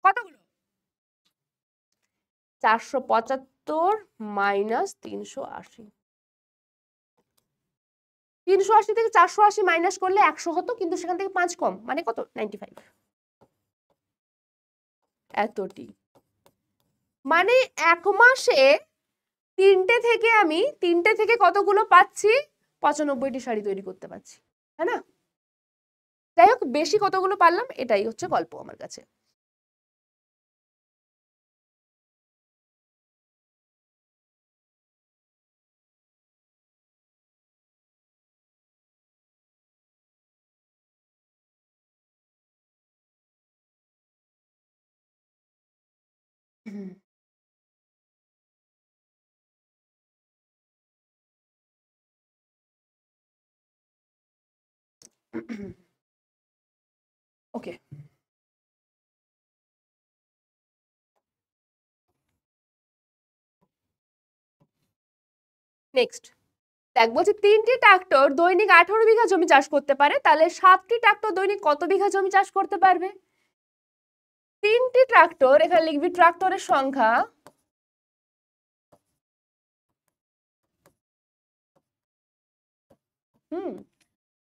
কতগুলো? 475 মাইনাস 380, 380 থেকে 480 মাইনাস করলে 100 হতো, কিন্তু সেখান থেকে 5 কম, মানে কত? 95, এতটি। মানে 1 মাসে 3টে থেকে কতগুলো পাচ্ছি? 95টি শাড়ি তৈরি করতে পারছি, তাই না? যাই হোক, বেশি কতগুলো পারলাম এটাই হচ্ছে গল্প আমার কাছে। ওকে, নেক্সট দেখ, বলছে 3টি ট্রাক্টর দৈনিক 18 বিঘা জমি চাষ করতে পারে, তাহলে 7টি ট্রাক্টর দৈনিক কত বিঘা জমি চাষ করতে পারবে? 3টি ট্রাক্টর, এখানে লিখবি ট্রাক্টরের সংখ্যা,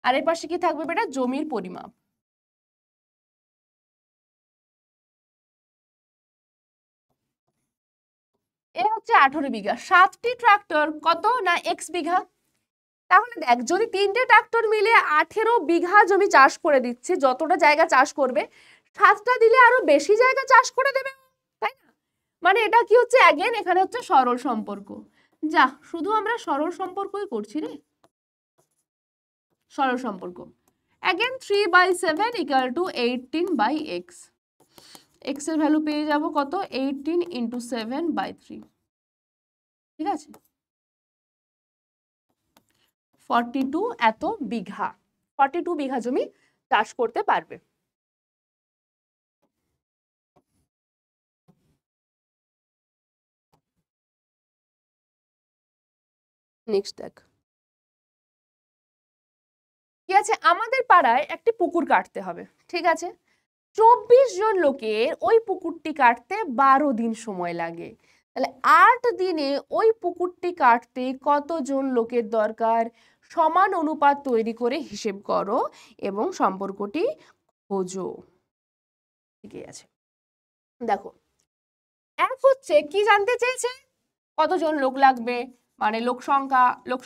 আর এর পাশে কি থাকবে বেটা? জমির পরিমাপ। এ হচ্ছে 18 বিঘা, 7টি ট্রাক্টর কত না x বিঘা। তাহলে দেখ, যদি 3টে ট্রাক্টর মিলে 18 বিঘা জমি চাষ করে দিচ্ছে, যতটা জায়গা চাষ করবে, 7টা দিলে আরো বেশি জায়গা চাষ করে দেবে, তাই না? মানে এটা কি হচ্ছে? অ্যাগেন এখানে হচ্ছে সরল সম্পর্ক। যা, শুধু আমরা সরল সম্পর্কই করছি রে, সরল সম্পর্ক। Again 3/7 equal to 18/x, x এর ভ্যালু পেয়ে যাব কত? 18 ইন্টু 7/3, ঠিক আছে? 42 এত বিঘা, 42 বিঘা জমি চাষ করতে পারবে। নেক্সট দেখ কি আছে, আমাদের পাড়ায় একটি পুকুর কাটতে হবে, ঠিক আছে? 24 জন লোকের ওই পুকুরটি কাটতে 12 দিন সময় লাগে, তাহলে 8 দিনে ওই পুকুরটি কাটতে কতজন লোকের দরকার? সমান অনুপাত তৈরি করে হিসেব করো এবং সম্পর্কটি খোঁজো, ঠিক আছে? দেখো এক হচ্ছে কি জানতে চেয়েছে, কতজন লোক লাগবে, মানে লোক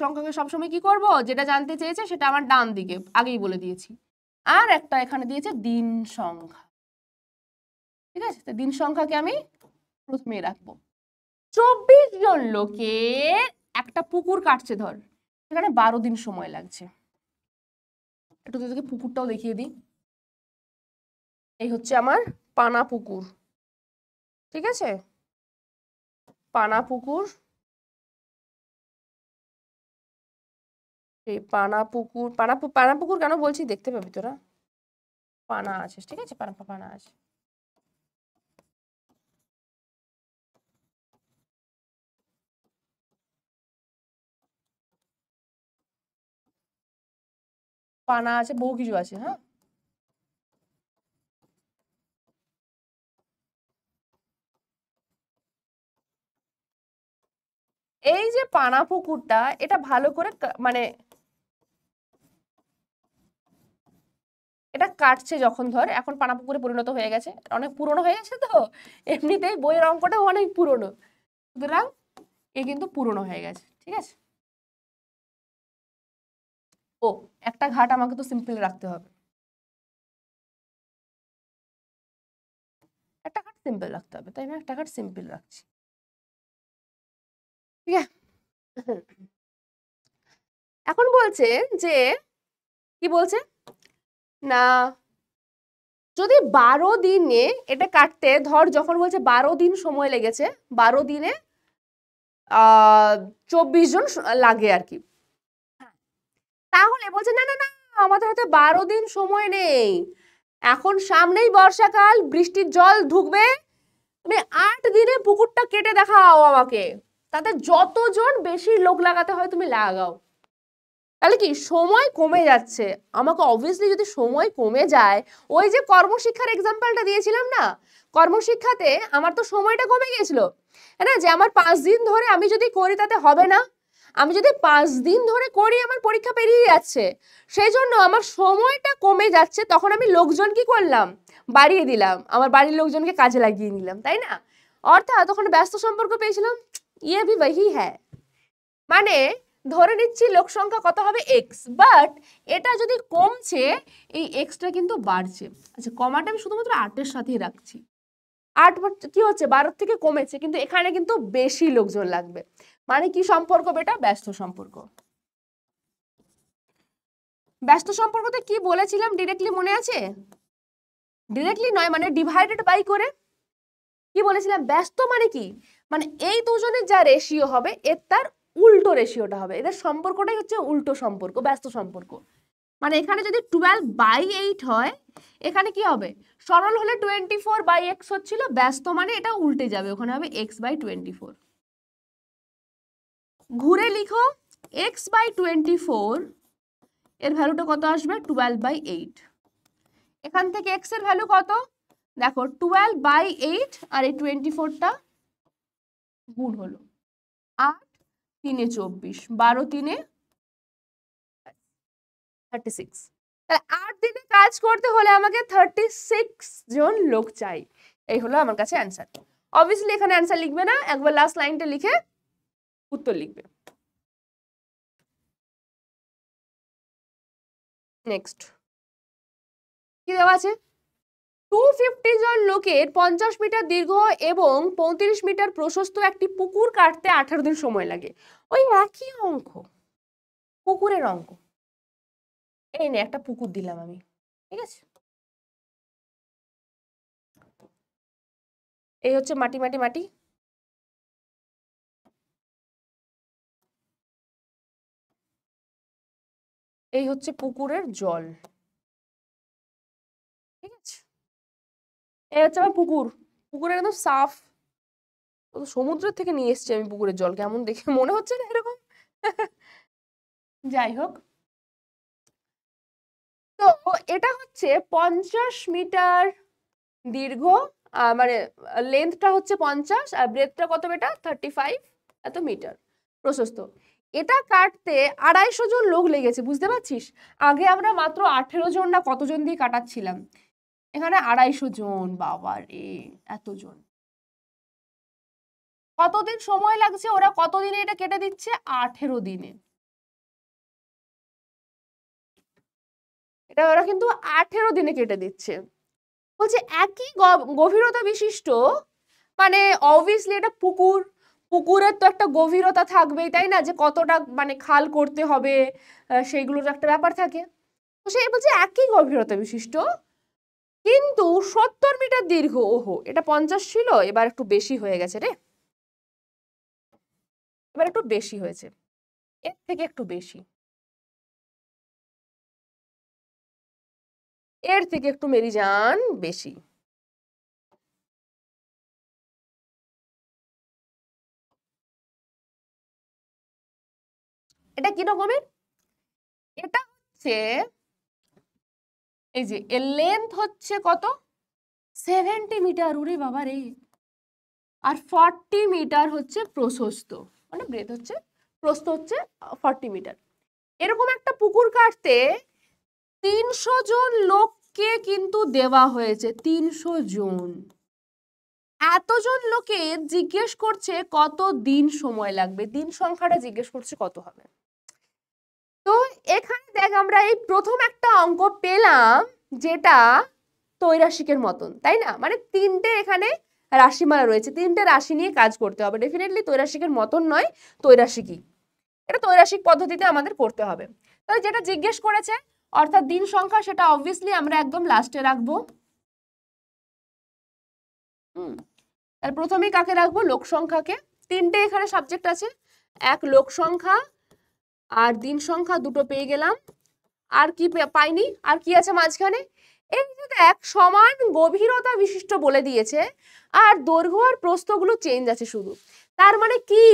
সংখ্যাকে সবসময় কি করব, যেটা জানতে চেয়েছে সেটা আমার ডান দিকে, আগেই বলে দিয়েছি। আর একটা এখানে দিয়েছে দিন সংখ্যা, ঠিক আছে, তো দিন সংখ্যাকে আমি প্রথমে রাখবো। 24 জন লোকের একটা পুকুর কাটছে, ধর এখানে 12 দিন সময় লাগছে। একটু তোদেরকে পুকুরটাও দেখিয়ে দিই। এই হচ্ছে আমার পানা পুকুর, ঠিক আছে, পানা পুকুর, এই পানা পুকুর, পানা পুকুর কেন বলছি দেখতে পাবি তোরা, পানা আছে, ঠিক আছে, পানা আছে। পানা আছে, বহু কিছু আছে, হ্যাঁ। এই যে পানা পুকুরটা, এটা ভালো করে মানে এটা কাটছে যখন, ধর এখন পানা পুকুরে পরিণত হয়ে গেছে, অনেক পুরনো হয়ে গেছে, তো এমনিতেই বইয়ের অঙ্কটাও অনেক পুরনো, সুতরাং এ কিন্তু পুরনো হয়ে গেছে, ঠিক আছে। ও একটা ঘাট আমাকে তো সিম্পল রাখতে হবে, একটা ঘাট সিম্পল রাখতে হবে, তাই না, একটা ঘাট সিম্পল রাখছি, ঠিক আছে। এখন বলছে যে কি বলছে না, যদি 12 দিনে এটা কাটতে, ধর যখন বলছে 12 দিন সময় লেগেছে, 12 দিনে 24 জন লাগে আর কি, তাহলে বলছে না না না, আমাদের হাতে 12 দিন সময় নেই, এখন সামনেই বর্ষাকাল, বৃষ্টির জল ঢুকবে, তুমি 8 দিনে পুকুরটা কেটে দেখাও আমাকে, তাতে যতজন বেশি লোক লাগাতে হয় তুমি লাগাও। তাহলে কি সময় কমে যাচ্ছে, আমাকে অবভিয়াসলি যদি সময় কমে যায়, ওই যে কর্মশিক্ষার এক্সাম্পলটা দিয়েছিলাম না, কর্মশিক্ষাতে আমার তো সময়টা কমে গিয়েছিল, না, যে আমার 5 দিন ধরে আমি যদি করি তাতে হবে না, আমি যদি 5 দিন ধরে করি আমার পরীক্ষা পেরিয়ে যাচ্ছে, সেই জন্য আমার সময়টা কমে যাচ্ছে, তখন আমি লোকজন কি করলাম, বাড়িয়ে দিলাম, আমার বাড়ির লোকজনকে কাজে লাগিয়ে নিলাম, তাই না, অর্থাৎ তখন ব্যস্ত সম্পর্ক পেয়েছিলাম, ইয়ে ভি वही है, মানে ধরে নিচ্ছি লোক সংখ্যা কত হবে এক্স, বাট এটা যদি কমছে, এই এক্সটা কিন্তু বাড়ছে, আচ্ছা কমাটা আমি শুধুমাত্র 8-এর সাথেই রাখছি, 8 কি হচ্ছে 12 থেকে কমেছে, কিন্তু এখানে কিন্তু বেশি লোকজন লাগবে, মানে কি সম্পর্ক বেটা, ব্যস্ত সম্পর্ক। ব্যস্ত সম্পর্কতে কি বলেছিলাম ডিরেক্টলি মনে আছে, ডিরেক্টলি নয়, মানে ডিভাইডেড বাই করে কি বলেছিলাম, ব্যস্ত মানে কি, মানে এই দুজনের যা রেশিও হবে এর তার উল্টো রেশিওটা হবে, এদের সম্পর্কটাই হচ্ছে উল্টো সম্পর্ক, ব্যস্ত সম্পর্ক। মানে এখানে যদি 12/8 হয়, এখানে কি হবে, সরল হলে 24/x হচ্ছিল, ব্যস্ত মানে এটা উল্টে যাবে, ওখানে হবে x/24, ঘুরে লিখো x/24, এর ভ্যালুটা কত আসবে, 12/8, এখান থেকে x এর ভ্যালু কত, দেখো 12/8 আর এই 24টা গুণ হলো 8 3 24, 12 3 36, তাহলে 8 দিনে কাজ করতে হলে আমাকে 36 জন লোক চাই, এই হলো আমার কাছে অ্যান্সার। অবভিয়াসলি এখানে অ্যান্সার লিখবে না, একবার লাস্ট লাইনটা লিখে উত্তর লিখবে। নেক্সট কি দেওয়া আছে, 250 জন লোকের 50 মিটার দীর্ঘ এবং 35 মিটার প্রশস্ত একটি পুকুর কাটতে 18 দিন সময় লাগে, ওই একই অঙ্ক, পুকুরের অঙ্ক, এই নে একটা পুকুর দিলাম আমি, ঠিক আছে, এই হচ্ছে মাটি মাটি মাটি, এই হচ্ছে পুকুরের জল, ঠিক আছে, এই হচ্ছে আমার পুকুর, পুকুরের একদম সাফ, সমুদ্রের থেকে নিয়ে এসেছি আমি পুকুরের জল, কেমন দেখে মনে হচ্ছে না এরকম, যাই হোক, তো এটা হচ্ছে 50 মিটার দীর্ঘ, মানে লেন্থটা হচ্ছে 50 আর ব্রেথটা কত বেটা 35 এত মিটার প্রশস্ত, এটা কাটতে 250 জন লোক লেগেছে, বুঝতে পারছিস, আগে আমরা মাত্র 18 জন না কতজন দিয়ে কাটাচ্ছিলাম, এখানে 250 জন, বাবা রে এতজন, কতদিন সময় লাগছে, ওরা কতদিনে এটা কেটে দিচ্ছে? 18 দিনে। এটা ওরা কিন্তু 18 দিনে কেটে দিচ্ছে। বলছে একই গভীরতা বিশিষ্ট, মানে অবভিয়াসলি এটা পুকুর, পুকুরের তো একটা গভীরতা থাকবেই, তাই না? যে কতটা মানে খাল করতে হবে, সেইগুলোর একটা ব্যাপার থাকে। তো সেই বলছে একই গভীরতা বিশিষ্ট, কিন্তু 70 মিটার দীর্ঘ। ওহো, এটা 50 ছিল, এবার একটু বেশি হয়ে গেছে রে, এবার একটু বেশি হয়েছে, এর থেকে একটু বেশি, এর থেকে একটু মেরিজান বেশি। এটা কি রকমের? এটা হচ্ছে এই যে এর লেন্থ হচ্ছে কত? 70 মিটার। ওরে বাবা রে। আর 40 মিটার হচ্ছে প্রশস্ত, মানে ব্রেথ হচ্ছে, প্রস্থ হচ্ছে 40 মিটার। এরকম একটা পুকুর কাটতে 300 জন লোককে কিন্তু দেওয়া হয়েছে। 300 জন। এতজন লোকে জিজ্ঞেস করছে কত দিন সময় লাগবে, দিন সংখ্যাটা জিজ্ঞেস করছে কত হবে। তো এখানে দেখ আমরা এই প্রথম একটা অঙ্ক পেলাম যেটা তৈরাসিকের মতন, তাই না? মানে তিনটে এখানে রাশিমালা রয়েছে, তিনটে রাশি নিয়ে কাজ করতে হবে। ডেফিনেটলি তৈরাসিকের মতন নয়, তৈরাসিকই। এটা তৈরাসিক পদ্ধতিতে আমাদের করতে হবে। তাহলে যেটা জিজ্ঞেস করেছে অর্থাৎ দিন সংখ্যা, সেটা অবভিয়াসলি আমরা একদম লাস্টে রাখবো। তাহলে প্রথমেই কাকে রাখবো? লোক সংখ্যাকে। তিনটে এখানে সাবজেক্ট আছে, এক লোক সংখ্যা আর দিন সংখ্যা, দুটো পেয়ে গেলাম। আর কি পাইনি? আর কি আছে মাঝখানে? এই যে দেখ, সমান গভীরতা বিশিষ্ট বলে দিয়েছে, আর দৈর্ঘ্য আর প্রস্থগুলো চেঞ্জ আছে শুধু। তার মানে কি?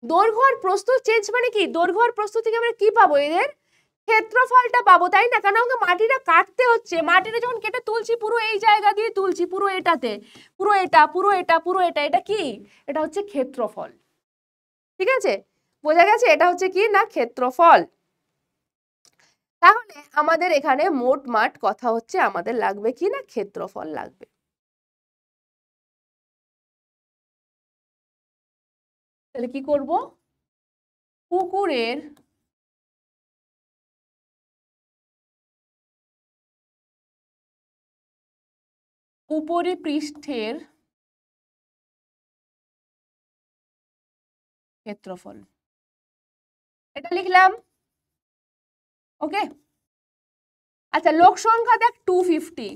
দৈর্ঘ্য আর প্রস্থ চেঞ্জ মানে কি? দৈর্ঘ্য আর প্রস্থ থেকে আমরা কি পাবো? এদের ক্ষেত্রফলটা পাবো, তাই না? কারণ আমাকে মাটিটা কাটতে হচ্ছে, মাটিটা যখন কেটে তুলছি পুরো এই জায়গা দিয়ে তুলছি, পুরো এটাতে, পুরো এটা, পুরো এটা, পুরো এটা, এটা কি? এটা হচ্ছে ক্ষেত্রফল। ঠিক আছে, বোঝা গেছে? এটা হচ্ছে কি না? ক্ষেত্রফল। তাহলে আমাদের এখানে মোট মাঠ কথা হচ্ছে আমাদের লাগবে কি না? ক্ষেত্রফল লাগবে। তাহলে কি করব? পুকুরের উপরিপৃষ্ঠের ক্ষেত্রফল, এটা লিখলাম। ওকে, আচ্ছা লোক সংখ্যা দেখ 250,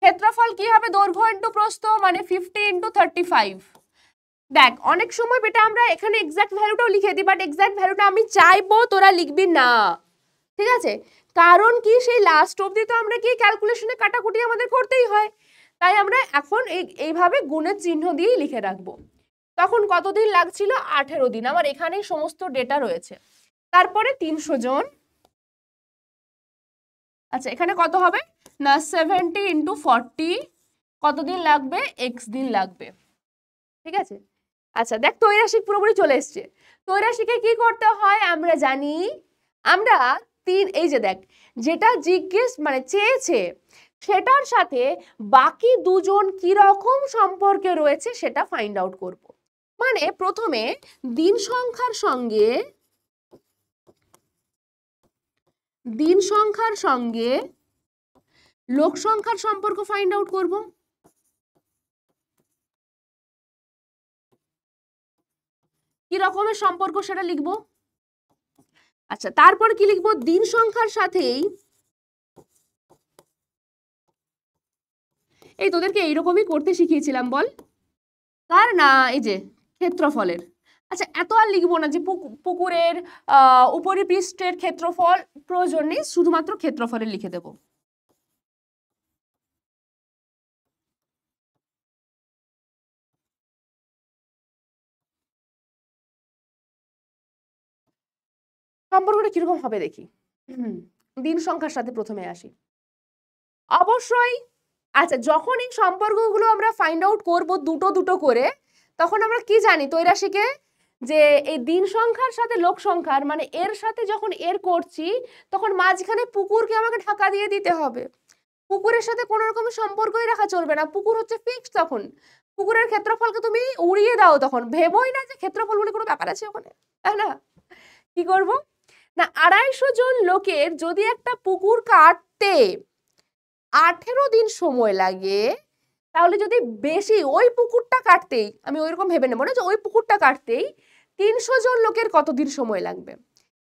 ক্ষেত্রফল কি হবে? দৈর্ঘ্য ইন্টু প্রস্থ, মানে 50 ইন্টু 35। দেখ অনেক সময় বেটা আমরা এখানে এক্সাক্ট ভ্যালুটাও লিখে দিই, বাট এক্সাক্ট ভ্যালুটা আমি চাইবো তোরা লিখবি না, ঠিক আছে? কারণ কি, সেই লাস্ট অবধি তো আমরা কি ক্যালকুলেশনে কাটাকুটি আমাদের করতেই হয়, তাই আমরা এখন এইভাবে গুণের চিহ্ন দিয়েই লিখে রাখবো। তখন কতদিন লাগছিল? 18 দিন। আমার এখানেই সমস্ত ডেটা রয়েছে। তারপরে 300 জন। আচ্ছা এখানে কত হবে না? 70 ইন্টু 40, কতদিন লাগবে? x দিন লাগবে। ঠিক আছে, আচ্ছা দেখ তৈরাসিক পুরোপুরি চলে এসছে। তৈরাসিকে কি করতে হয় আমরা জানি। আমরা এই যে দেখ, যেটা জিজ্ঞেস মানে চেয়েছে সেটার সাথে বাকি দুজন কি রকম সম্পর্কে রয়েছে সেটা ফাইন্ড আউট করব। মানে প্রথমে দিন সংখ্যার সঙ্গে লোক সংখ্যার সম্পর্ক ফাইন্ড আউট করব। কি রকমের সম্পর্ক সেটা লিখব। আচ্ছা তারপর কি লিখবো? দিন সংখ্যার সাথেই, এই তোদেরকে এইরকমই করতে শিখিয়েছিলাম বল, কার না? এই যে ক্ষেত্রফলের। আচ্ছা এত আর লিখবো না যে পুকুরের উপরিপৃষ্ঠের ক্ষেত্রফল, প্রয়োজন নেই, শুধুমাত্র ক্ষেত্রফলের লিখে দেব। সম্পর্কটা কিরকম হবে দেখি। দিন সংখ্যার সাথে প্রথমে আসি। অবশ্যই আচ্ছা যখন এই সম্পর্কগুলো আমরা ফাইন্ড আউট করব দুটো দুটো করে, তখন আমরা কি জানি তৈরাসিকে, যে এই দিন সংখ্যার সাথে লোক সংখ্যার, মানে এর সাথে যখন এর করছি তখন মাঝখানে পুকুরকে আমাকে ঢাকা দিয়ে দিতে হবে। পুকুরের সাথে কোনো রকম সম্পর্কই রাখা চলবে না, পুকুর হচ্ছে ফিক্সড তখন। পুকুরের ক্ষেত্রফলকে তুমি উড়িয়ে দাও, তখন ভেবোই না যে ক্ষেত্রফল বলে কোনো ব্যাপার আছে ওখানে, তাই না? কি করব না, 250 জন লোকের যদি একটা পুকুর কাটতে 18 দিন সময় লাগে, তাহলে যদি বেশি ওই পুকুরটা কাটতেই, আমি ওইরকম ভেবে নেবো না যে ওই পুকুরটা কাটতেই 300 জন লোকের কতদিন সময় লাগবে।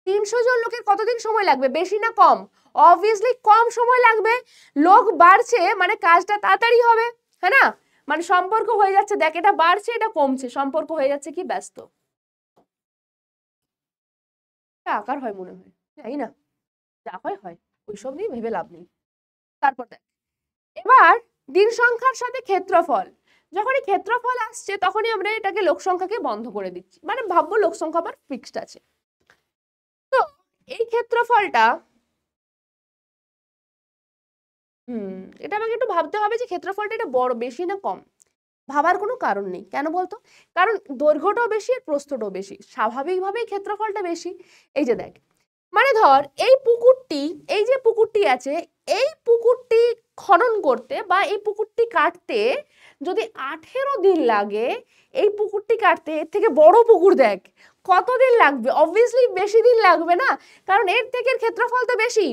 300 জন লোকের কতদিন সময় লাগবে, বেশি না কম? অবভিয়াসলি কম সময় লাগবে। লোক বাড়ছে মানে কাজটা তাড়াতাড়ি হবে, হ্যাঁ না? মানে সম্পর্ক হয়ে যাচ্ছে, দেখ এটা বাড়ছে এটা কমছে, সম্পর্ক হয়ে যাচ্ছে কি ব্যস্ত। আকার হয় মনে হয়, জানি না, যা হয় হয়, ওইসব নিয়ে ভেবে লাভ নেই। তারপর দেখ, এবার দিন সংখ্যার সাথে ক্ষেত্রফল, যখনই ক্ষেত্রফল আসছে তখনই আমরা এটাকে লোক সংখ্যাকে বন্ধ করে দিচ্ছি, মানে ভাববো লোক সংখ্যা আমার ফিক্সড আছে। তো এই ক্ষেত্রফলটা এটা আমাকে একটু ভাবতে হবে যে ক্ষেত্রফলটা এটা বড় বেশি না কম। ভাবার কোনো কারণ নেই, কেন বলতো? কারণ দৈর্ঘ্যটাও বেশি আর প্রস্থটাও বেশি, স্বাভাবিকভাবেই ক্ষেত্রফলটা বেশি। এই যে দেখ, মানে ধর এই পুকুরটি, এই যে পুকুরটি আছে, এই পুকুরটি খনন করতে বা এই পুকুরটি কাটতে যদি 18 দিন লাগে, এই পুকুরটি কাটতে এর থেকে বড় পুকুর দেখ কতদিন লাগবে, অবভিয়াসলি বেশি দিন লাগবে না, কারণ এর থেকে ক্ষেত্রফল তো বেশি।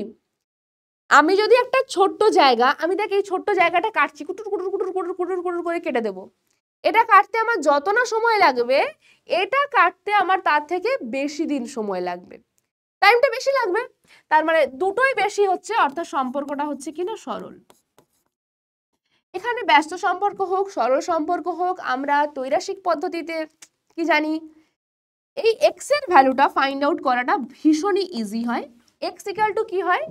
আমি যদি একটা ছোট্ট জায়গা, আমি দেখ এই ছোট্ট জায়গাটা কাটছি, কুটুর কুটুর কুটুর কুটুর কুটুর কুটুর করে কেটে দেবো, এটা কাটতে আমার যত না সময় লাগবে, এটা কাটতে আমার তার থেকে বেশি দিন সময় লাগবে, টাইমটা বেশি লাগবে। তার মানে দুটোই বেশি হচ্ছে, অর্থাৎ সম্পর্কটা হচ্ছে কিনা সরল। এখানে ব্যস্ত সম্পর্ক হোক সরল সম্পর্ক হোক, আমরা ত্রৈরাসিক পদ্ধতিতে কি জানি, এই এক্স এর ভ্যালুটা ফাইন্ড আউট করাটা ভীষণই ইজি হয়। এক্স ইকুয়াল টু কি হয়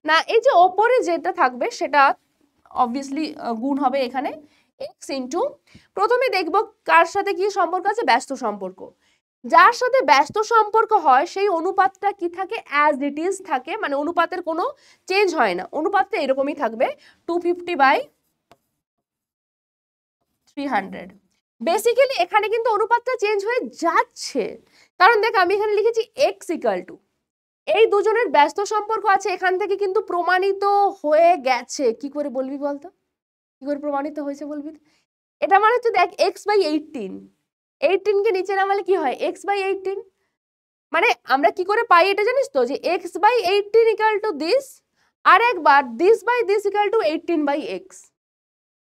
না, এই যে ওপরে যেটা থাকবে সেটা অবভিয়াসলি গুণ হবে এখানে এক্স ইন্টু, প্রথমে দেখব কার সাথে কি সম্পর্ক আছে, ব্যস্ত সম্পর্ক। যার সাথে ব্যস্ত সম্পর্ক হয় সেই অনুপাতটা কি থাকে, অ্যাজ ইট ইজ থাকে, মানে অনুপাতের কোনো চেঞ্জ হয় না, অনুপাতটা এরকমই থাকবে 250/300। বেসিক্যালি এখানে কিন্তু অনুপাতটা চেঞ্জ হয়ে যাচ্ছে, কারণ দেখ আমি এখানে লিখেছি এক্স ইকুয়াল টু, এই দুজনের ব্যস্ত সম্পর্ক আছে, এখান থেকে কিন্তু প্রমাণিত হয়ে গেছে। কি করে বলবি বলতো, কি করে প্রমাণিত হয়েছে বলবি? এটা মানে হচ্ছে দেখ x/18, 18 কে নিচে নামালে কি হয়, x/18, মানে আমরা কি করে পাই এটা জানিস তো, যে x/18 ইকুয়াল টু দিস, আর একবার this/this ইকুয়াল টু 18/x,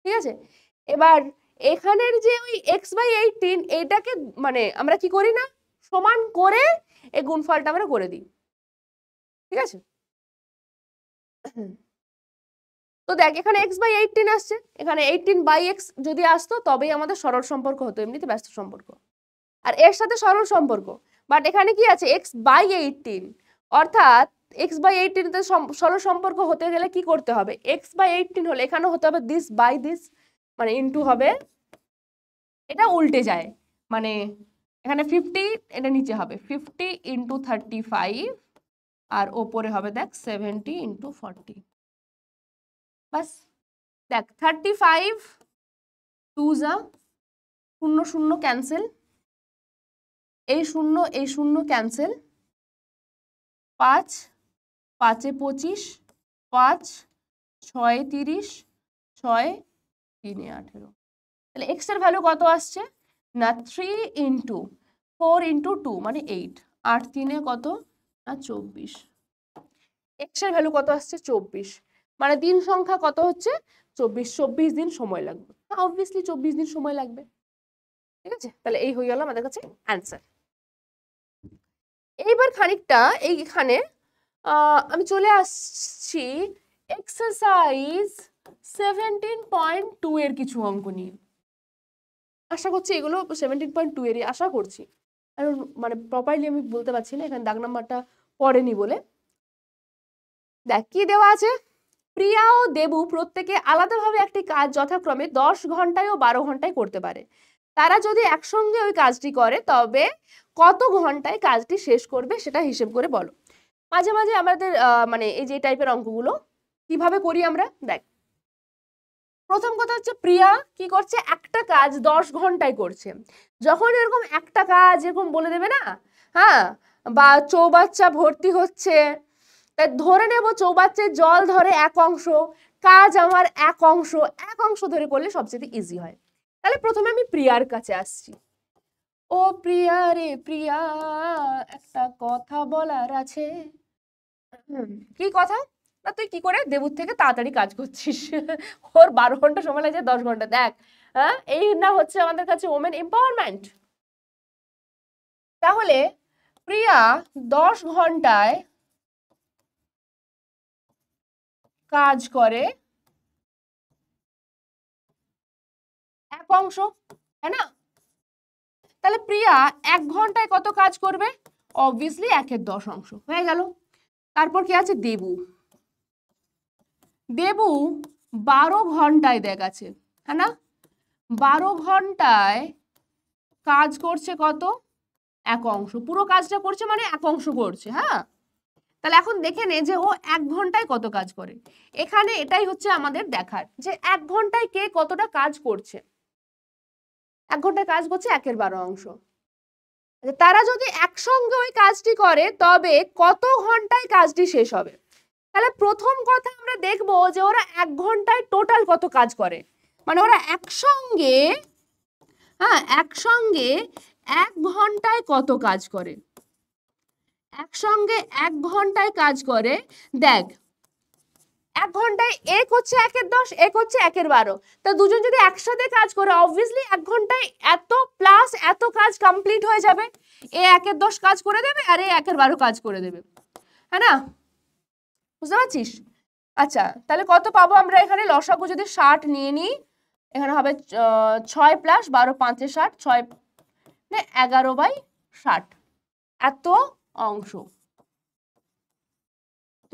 ঠিক আছে? এবার এখানের যে ওই x/18 এটাকে মানে আমরা কি করি না, সমান করে এই গুণফলটা আমরা করে দিই, ঠিক আছে? তো দেখ এখানে x/18 আসছে, এখানে 18/x যদি আসতো তবেই আমাদের সরল সম্পর্ক হতো, এমনিতে ব্যস্ত সম্পর্ক, আর এর সাথে সরল সম্পর্ক। বাট এখানে কি আছে x/18, অর্থাৎ x/18 তে সরল সম্পর্ক হতে গেলে কি করতে হবে, x/18 হলে এখানে হতে হবে this/this, মানে ইনটু হবে, এটা উল্টে যায়, মানে এখানে 50, এটা নিচে হবে 50 × 35, আর ওপরে হবে দেখ 70 × 40। বাস দেখ 35 2 যা 0 0 ক্যান্সেল, এই 0 ক্যান্সেল, 5 5 এ 25, 5 6 30, 6 3 এ 18। তাহলে x এর ভ্যালু কত আসছে না 3 × 4 × 2 মানে 8, 8 3 এ কত না 24, x এর ভ্যালু কত আসছে 24, মানে দিন সংখ্যা কত হচ্ছে 24, 24 দিন সময় লাগবে, অবভিয়াসলি 24 দিন সময় লাগবে, ঠিক আছে? তাহলে এই হয়ে গেল আমাদের কাছে অ্যান্সার। এইবার খানিকটা এইখানে আমি চলে আসছি এক্সারসাইজ 17.2 এর কিছু অঙ্ক নিয়ে। আশা করছি এগুলো 17.2 এরই আশা করছি, কারণ মানে প্রপারলি আমি বলতে পারছি না, এখানে দাগ নাম্বারটা পড়েনি বলে। দেখ কি দেওয়া আছে, প্রিয়া ও দেবু প্রত্যেকে আলাদাভাবে একটি কাজ যথাক্রমে 10 ঘন্টায় ও 12 ঘন্টায় করতে পারে। তারা যদি একসঙ্গে ওই কাজটি করে তবে কত ঘন্টায় কাজটি শেষ করবে সেটা হিসেব করে বলো। মাঝে মাঝে আমাদের মানে এই যে টাইপের অঙ্কগুলো কিভাবে করি আমরা, দেখ প্রথম কথা হচ্ছে প্রিয়া কি করছে, একটা কাজ 10 ঘন্টায় করছে। যখন এরকম একটা কাজ এরকম বলে দেবে না, হ্যাঁ, বা চৌবাচ্চা ভর্তি হচ্ছে, তাই ধরে নেব চৌবাচ্চায় জল ধরে 1 অংশ, কাজ আমার 1 অংশ, 1 অংশ ধরে করলে সবচেয়ে ইজি হয়, তাহলে প্রথমে আমি প্রিয়ার কাছে আসছি। ও প্রিয়া রে প্রিয়া, একটা কথা বলার আছে। কি কথা? না তুই কি করে দেবুর থেকে তাড়াতাড়ি কাজ করছিস? ওর 12 ঘন্টা সময় লাগে 10 ঘন্টা। দেখ, হ্যাঁ, এই না হচ্ছে আমাদের কাছে ওমেন এম্পাওয়ারমেন্ট। তাহলে প্রিয়া 10 ঘন্টায় কাজ করে এক অংশ, তাই না? তাহলে প্রিয়া 1 ঘন্টায় কত কাজ করবে? অবভিয়াসলি 1/10 অংশ হয়ে গেল। তারপর কি আছে? দেবু। দেবু 12 ঘন্টায় দেখাচ্ছে, হ্যাঁ না? 12 ঘন্টায় কাজ করছে কত? 1 অংশ। পুরো কাজটা করছে মানে 1 অংশ করছে, হ্যাঁ। তাহলে এখন দেখে নে যে ও 1 ঘন্টায় কত কাজ করে। এখানে এটাই হচ্ছে আমাদের দেখার, যে 1 ঘন্টায় কে কতটা কাজ করছে। 1 ঘন্টায় কাজ করছে 1/12 অংশ। তারা যদি একসঙ্গে ওই কাজটি করে তবে কত ঘন্টায় কাজটি শেষ হবে? তাহলে প্রথম কথা আমরা দেখবো যে ওরা 1 ঘন্টায় টোটাল কত কাজ করে, মানে ওরা একসঙ্গে, হ্যাঁ, একসঙ্গে 1 ঘন্টায় কত কাজ করে। একসঙ্গে 1 ঘন্টায় কাজ করে। দেখ, 1 ঘন্টায় এক হচ্ছে 1/10, এক হচ্ছে 1/12। তা দুজন যদি একসাথে কাজ করে অবভিয়াসলি 1 ঘন্টায় এত প্লাস এত কাজ কমপ্লিট হয়ে যাবে। এ 1/10 কাজ করে দেবে আর এ 1/12 কাজ করে দেবে, হ্যাঁ না? বুঝতে পারছিস? আচ্ছা, তাহলে কত পাবো আমরা এখানে? লসাগু যদি 60 নিয়ে নিই, এখানে হবে 6 প্লাস 12 5 এ 60, 6 মানে 11/60 এত অংশ।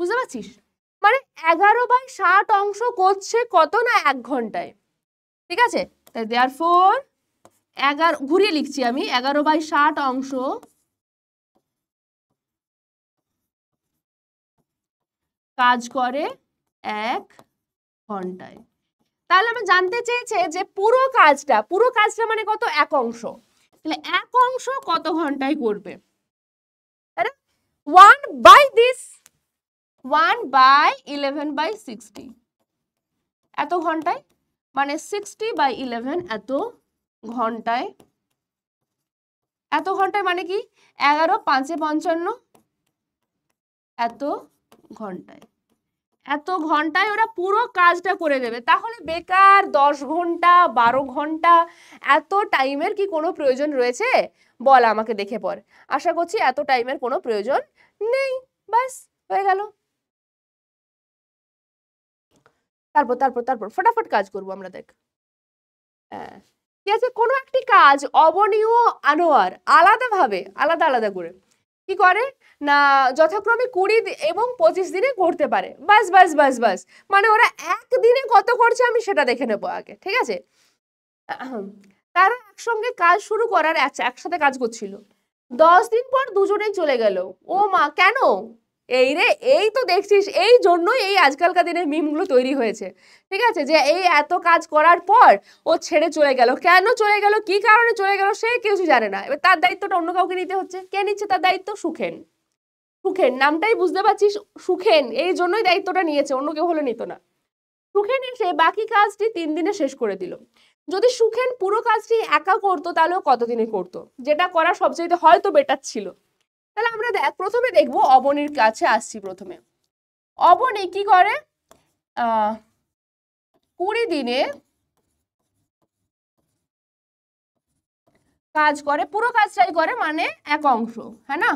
বুঝতে পারছিস? মানে 11/60 অংশ করছে কত না 1 ঘন্টায়। ঠিক আছে? তাই দেয়ারফর 11, ঘুরিয়ে লিখছি আমি, 11/60 অংশ কাজ করে 1 ঘন্টায়। তাহলে আমি জানতে চেয়েছে যে পুরো কাজটা মানে কত? 1 অংশ। তাহলে 1 অংশ কত ঘন্টায় করবে? 1/11/60 এত ঘন্টায়, মানে 60/11 এত ঘন্টায়। এত ঘন্টায় মানে কি? 11 5 এ 55 এত ঘন্টায়। এত ঘন্টায় ওরা পুরো কাজটা করে দেবে। তাহলে বেকার 10 ঘন্টা 12 ঘন্টা এত টাইমের কি কোনো প্রয়োজন রয়েছে? বল আমাকে দেখে পর। আশা করছি এত টাইমের কোনো প্রয়োজন নেই। বাস হয়ে গেল। তারপর তারপর তারপর ফটাফট কাজ করব আমরা, দেখ। হ্যাঁ, ঠিক আছে। কোনো একটি কাজ অবনী ও আনোয়ার আলাদাভাবে আলাদা আলাদা করে কি করে না, যথাক্রমে 20 এবং 25 দিনে করতে পারে। বাস বাস বাস বাস, মানে ওরা একদিনে কত করছে আমি সেটা দেখে নেবো আগে, ঠিক আছে? তারা একসঙ্গে কাজ শুরু করার, একসাথে কাজ করছিল, 10 দিন পর দুজনেই চলে গেল। ও মা, কেন? এই রে, এই তো দেখছিস, এই জন্যই এই আজকালকার দিনে মিমগুলো তৈরি হয়েছে। ঠিক আছে, যে এই এত কাজ করার পর ও ছেড়ে চলে গেল। কেন চলে গেল, কি কারণে চলে গেল, সে কিছু জানে না। এবার তার দায়িত্বটা অন্য কাউকে নিতে হচ্ছে। কে নিচ্ছে তার দায়িত্ব? সুখেন। সুখেন নামটাই বুঝতে পারছিস, সুখেন এই জন্যই দায়িত্বটা নিয়েছে, অন্য কেউ হলে নিত না। সুখেন এসে বাকি কাজটি 3 দিনে শেষ করে দিল। যদি সুখেন পুরো কাজটি একা করতো তাহলেও কতদিনে করতো, যেটা করা সবচেয়ে হয়তো বেটার ছিল। তাহলে আমরা প্রথমে দেখবো অবনীর কাছে আসছি। প্রথমে অবনী কি করে? 20 দিনে কাজ করে, পুরো কাজটাই করে, মানে 1 অংশ, হ্যাঁ না?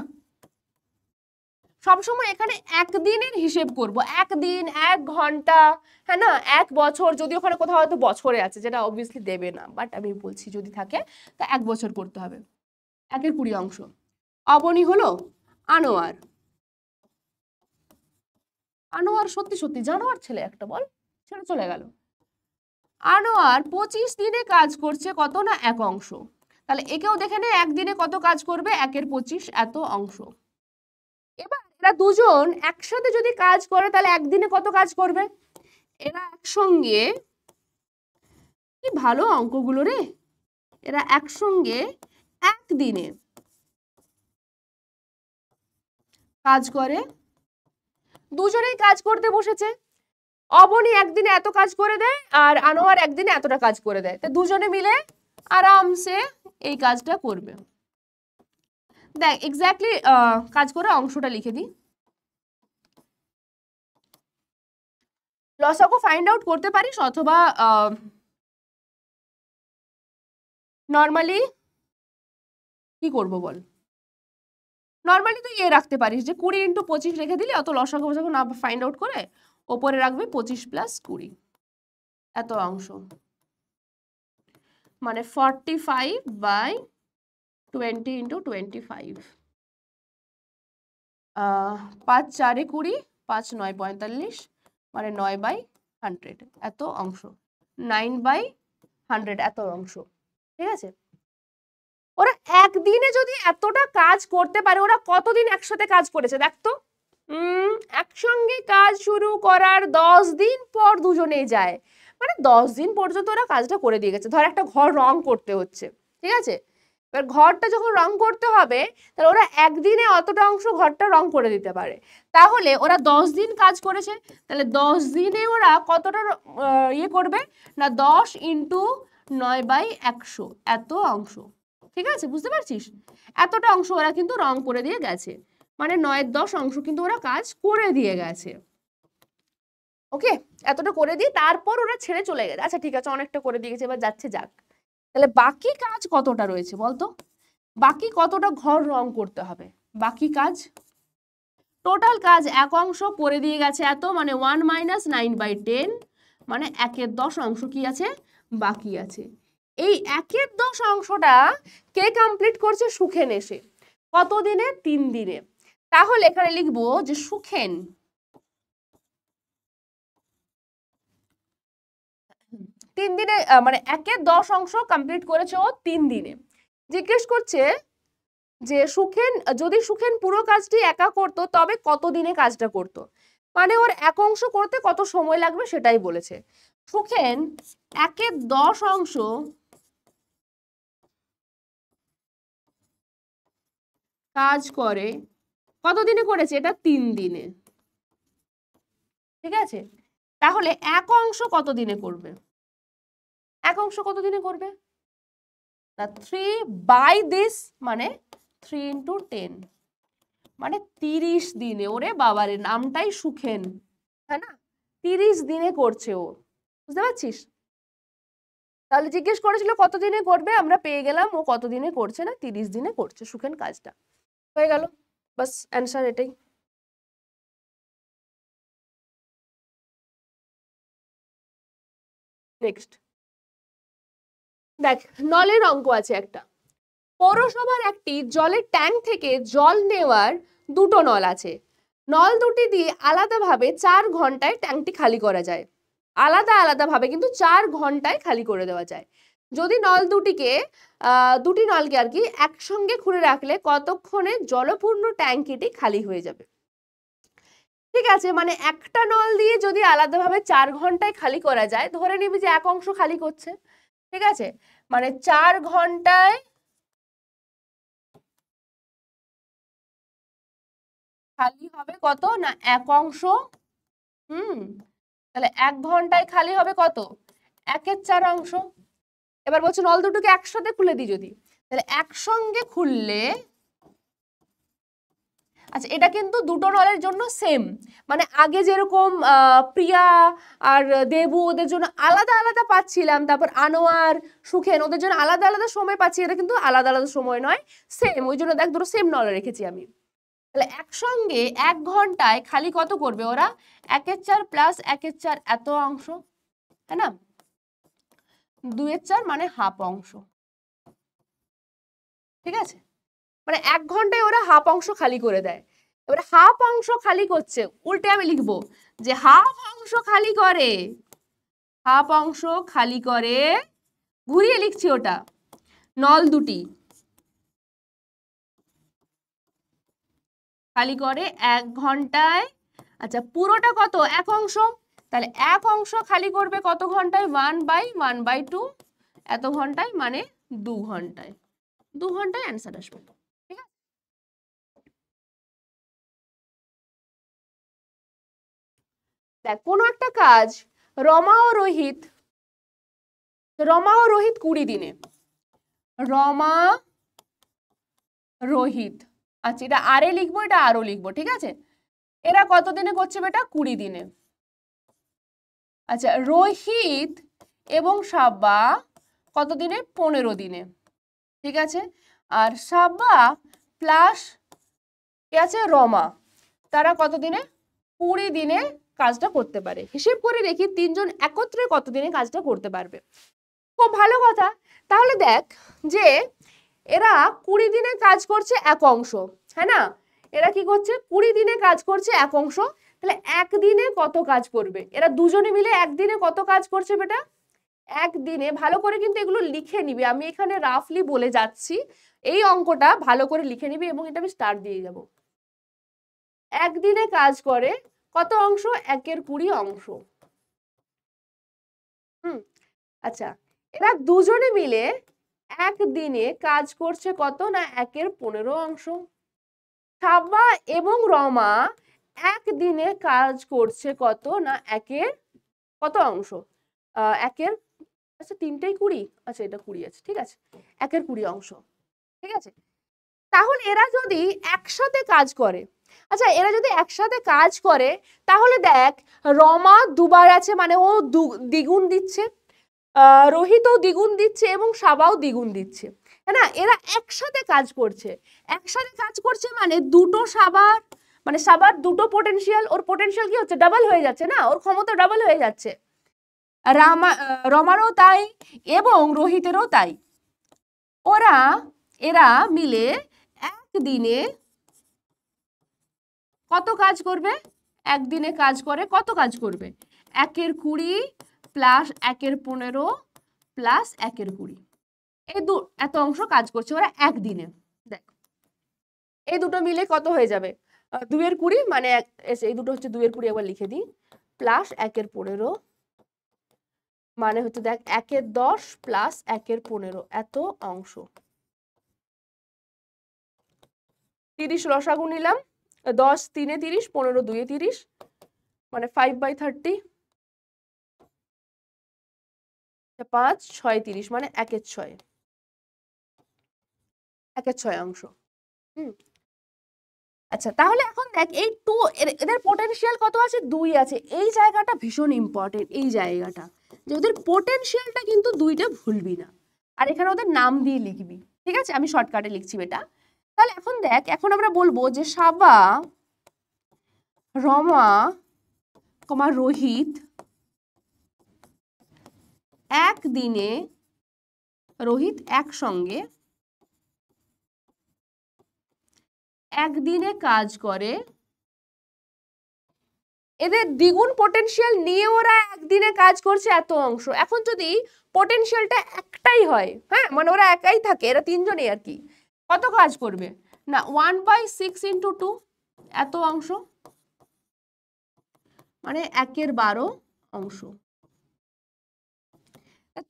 সবসময় এখানে একদিনের হিসেব করব, 1 দিন 1 ঘন্টা, হ্যাঁ না? 1 বছর, যদি ওখানে কোথাও হয়তো বছরে আছে, যেটা অবভিয়াসলি দেবে না, বাট আমি বলছি যদি থাকে তা 1 বছর করতে হবে। 1-এর 20 অংশ। অবনী হলো আনোয়ার। আনোয়ার সত্যি সত্যি জানোয়ার ছেলে একটা, বল, ছেড়ে চলে গেল। আনোয়ার 25 দিনে কাজ করছে কত না 1 অংশ। তাহলে একেও দেখে নে, একদিনে কত কাজ করবে? 1-এর 25 এত অংশ। এবার এরা দুজন একসাথে যদি কাজ করে তাহলে একদিনে কত কাজ করবে? এরা একসঙ্গে, কি ভালো অঙ্কগুলো রে, এরা একসঙ্গে একদিনে কাজ করে, দুজনেই কাজ করতে বসেছে। অবনী একদিনে এত কাজ করে দেয় আর আনোয়ার একদিনে এতটা কাজ করে দেয়, তো দুজনে মিলে আরামসে এই কাজটা করবে। দেখ এক্স্যাক্টলি কাজ করে অংশটা লিখে দিই। লসাগু ফাইন্ড আউট করতে পারিস, অথবা নর্মালি কি করব বল, নর্মালি তুই রাখতে পারিস যে 20 × 25 রেখে দিলি, অত লসাগু না ফাইন্ড আউট করে ওপরে রাখবে 25 + 20 এত অংশ, মানে 45/20 × 25, 5 × 4 = 20, 5 × 9 = 45, মানে 9/100 এত অংশ, 9/100 এত অংশ। ঠিক আছে, ওরা একদিনে যদি এতটা কাজ করতে পারে, ওরা কতদিন একসাথে কাজ করেছে দেখ তো। একসঙ্গে কাজ শুরু করার 10 দিন পর দুজনেই যায়, মানে 10 দিন পর্যন্ত ওরা কাজটা করে দিয়ে গেছে। ধর একটা ঘর রং করতে হচ্ছে, ঠিক আছে, এবার ঘরটা যখন রং করতে হবে, তাহলে ওরা একদিনে অতটা অংশ ঘরটা রং করে দিতে পারে। তাহলে ওরা 10 দিন কাজ করেছে, তাহলে 10 দিনে ওরা কতটা ইয়ে করবে না, 10 × 9/100 এত অংশ। ঠিক আছে, বুঝতে পারছিস, এতটা অংশ ওরা কিন্তু রং করে দিয়ে গেছে, মানে 9/10 অংশ কিন্তু ওরা কাজ করে দিয়ে গেছে। ওকে, এতটা করে দিয়ে তারপর ওরা ছেড়ে চলে গেছে। আচ্ছা ঠিক আছে, অনেকটা করে দিয়ে গেছে, এবার যাচ্ছে যাক, তাহলে বাকি কাজ কতটা রয়েছে বলতো, বাকি কতটা ঘর রং করতে হবে, বাকি কাজ টোটাল কাজ এক অংশ করে দিয়ে গেছে এত, মানে 1 - 9/10, মানে 1/10 অংশ কি আছে, বাকি আছে। এই 1/10 অংশটা কে কমপ্লিট করছে, সুখেন এসে। কত দিনে, 3 দিনে। তাহলে এখানে লিখবো যে সুখেন 3 দিনে, মানে 1/10 অংশ কমপ্লিট করেছে ও 3 দিনে। জিজ্ঞেস করছে যে সুখেন, যদি সুখেন পুরো কাজটি একা করতো তবে কত দিনে কাজটা করতো, মানে ওর এক অংশ করতে কত সময় লাগবে সেটাই বলেছে। সুখেন 1/10 অংশ কাজ করে কত দিনে করেছে, এটা 3 দিনে। ঠিক আছে, তাহলে এক অংশ কত দিনে করবে, এক অংশ কত দিনে করবে না, 3/this, মানে 3 × 10, মানে 30 দিনে। ওরে বাবারে, নামটাই সুখেন, হ্যাঁ না, 30 দিনে করছে ও, বুঝতে পারছিস। তাহলে জিজ্ঞেস করেছিল কত দিনে করবে, আমরা পেয়ে গেলাম ও কত দিনে করছে না, 30 দিনে করছে সুখেন কাজটা। হয়ে গেল, বাস অ্যান্সার এটাই। নেক্সট দেখ, নলের অঙ্ক আছে একটা। পৌরসভার একটি জলের ট্যাঙ্ক থেকে জল নেওয়ার 2টো নল আছে। নল দুটি দিয়ে আলাদাভাবে 4 ঘন্টায় ট্যাঙ্কটি খালি করা যায়। আলাদা আলাদাভাবে কিন্তু 4 ঘন্টায় খালি করে দেওয়া যায়। যদি নল দুটিকে দুটি নলকে আর কি একসঙ্গে খুলে রাখলে কতক্ষণে জলপূর্ণ ট্যাঙ্কিটি খালি হয়ে যাবে। ঠিক আছে, মানে একটা নল দিয়ে যদি আলাদাভাবে 4 ঘন্টায় খালি করা যায়, ধরে নিবি যে এক অংশ খালি করছে। ঠিক আছে, মানে 4 ঘন্টায় খালি হবে কত না, এক অংশ। তাহলে 1 ঘন্টায় খালি হবে কত, 1/4 অংশ। এবার বলছে নল দুটোকে একসাথে খুলে দিই যদি, তাহলে একসঙ্গে খুললে, আচ্ছা এটা কিন্তু দুটো নলের জন্য সেম, মানে আগে যেরকম প্রিয়া আর দেবু ওদের জন্য আলাদা আলাদা পাচ্ছিলাম, তারপর আনোয়ার সুখেন ওদের জন্য আলাদা আলাদা সময় পাচ্ছি, এটা কিন্তু আলাদা আলাদা সময় নয়, সেম। ওই জন্য দেখ দুটো সেম নলে রেখেছি আমি। তাহলে একসঙ্গে 1 ঘন্টায় খালি কত করবে ওরা, 1/4 + 1/4 এত অংশ, হ্যাঁ না, 2/4 মানে হাফ অংশ। ঠিক আছে, মানে 1 ঘন্টায় ওরা হাফ অংশ খালি করে দেয়। এবারে হাফ অংশ খালি করছে, উল্টে আমি লিখবো যে হাফ অংশ খালি করে, হাফ অংশ খালি করে, ঘুরিয়ে লিখছি ওটা, নল দুটি খালি করে 1 ঘন্টায়। আচ্ছা পুরোটা কত, এক অংশ, তাহলে এক অংশ খালি করবে কত ঘন্টায়, 1/1/2 এত ঘন্টায়, মানে 2 ঘন্টায়। 2 ঘন্টায় অ্যান্সার আসবে। ঠিক আছে, দেখ কোনো একটা কাজ রমা ও রোহিত 20 দিনে, রমা রোহিত, আচ্ছা এটা আরে লিখবো, এটা আরও লিখবো, ঠিক আছে। এরা কত দিনে করছে বেটা? 20 দিনে। আচ্ছা রোহিত এবং সাব্বা কত দিনে? 15 দিনে, ঠিক আছে। আর সাব্বা প্লাস কে আছে? রমা, তারা কত দিনে? 20 দিনে কাজটা করতে পারে। হিসেব করে দেখি তিনজন একত্রে কত দিনে কাজটা করতে পারবে। খুব ভালো কথা। তাহলে দেখ যে এরা 20 দিনে কাজ করছে এক অংশ, হ্যাঁ না? এরা কি করছে? 20 দিনে কাজ করছে এক অংশ। তাহলে একদিনে কত কাজ করবে? এরা দুজনে মিলে একদিনে কত কাজ করছে বেটা? একদিনে, ভালো করে কিন্তু এগুলো লিখে নিবি, আমি এখানে রাফলি বলে যাচ্ছি, এই অঙ্কটা ভালো করে লিখে নিবি এবং এটা আমি স্টার দিয়ে যাব। একদিনে কাজ করে কত অংশ? 1/20 অংশ। আচ্ছা এরা দুজনে মিলে একদিনে কাজ করছে কত? না 1/15 অংশ। সাব্বা এবং রমা একদিনে কাজ করছে কত? না 1/, কত অংশ? 1/, আচ্ছা 3টেই 20, আচ্ছা এটা 20 আছে, ঠিক আছে, 1/20 অংশ, ঠিক আছে। তাহলে এরা যদি একসাথে কাজ করে, আচ্ছা এরা যদি একসাথে কাজ করে তাহলে দেখ রমা দুবার আছে মানে ও দ্বিগুণ দিচ্ছে, রোহিতও দ্বিগুণ দিচ্ছে এবং সাবাও দ্বিগুণ দিচ্ছে, হ্যাঁ না? এরা একসাথে কাজ করছে, একসাথে কাজ করছে মানে দুটো সাবার, মানে সাবার দুটো পোটেনশিয়াল, ওর পোটেনশিয়াল কি হচ্ছে? ডাবল হয়ে যাচ্ছে না, ওর ক্ষমতা ডাবল হয়ে যাচ্ছে। রমারও তাই এবং রোহিতেরও তাই। এরা মিলে একদিনে কত কাজ করবে? একদিনে কাজ করে কত কাজ করবে? 1/20 প্লাস 1/15 প্লাস 1/20, এই এত অংশ কাজ করছে ওরা একদিনে। দেখ এই দুটো মিলে কত হয়ে যাবে? 2/20 মানে এই দুটো হচ্ছে 2/20, একবার লিখে দিই, প্লাস 1/15 মানে হচ্ছে দেখ 1/10 প্লাস 1/15 এত অংশ। 30 লসাগু নিলাম, 10 3 এ 30, 15 2 এ 30, মানে 5/30, 5 6 30 মানে 1/6, 1/6 অংশ। আচ্ছা তাহলে এখন দেখ এই এদের পোটেনশিয়াল কত আছে? 2 আছে। এই জায়গাটা ভীষণ ইম্পর্টেন্ট, এই জায়গাটা যে ওদের পোটেনশিয়ালটা কিন্তু 2টা ভুলবি না, আর এখানে ওদের নাম দিয়ে লিখবি, ঠিক আছে? আমি শর্টকাটে লিখছি বেটা। তাহলে এখন দেখ, এখন আমরা বলবো যে সাবা, রমা, রোহিত একদিনে, রোহিত একসঙ্গে একদিনে কাজ করে, এদের দ্বিগুণ পোটেনশিয়াল নিয়ে ওরা একদিনে কাজ করছে এত অংশ। এখন যদি পোটেনশিয়ালটা একটাই হয়, হ্যাঁ মানে ওরা একাই থাকে, এরা তিনজনেই আর কি, কত কাজ করবে? না 1/6 × 2 এত অংশ, মানে 1/12 অংশ।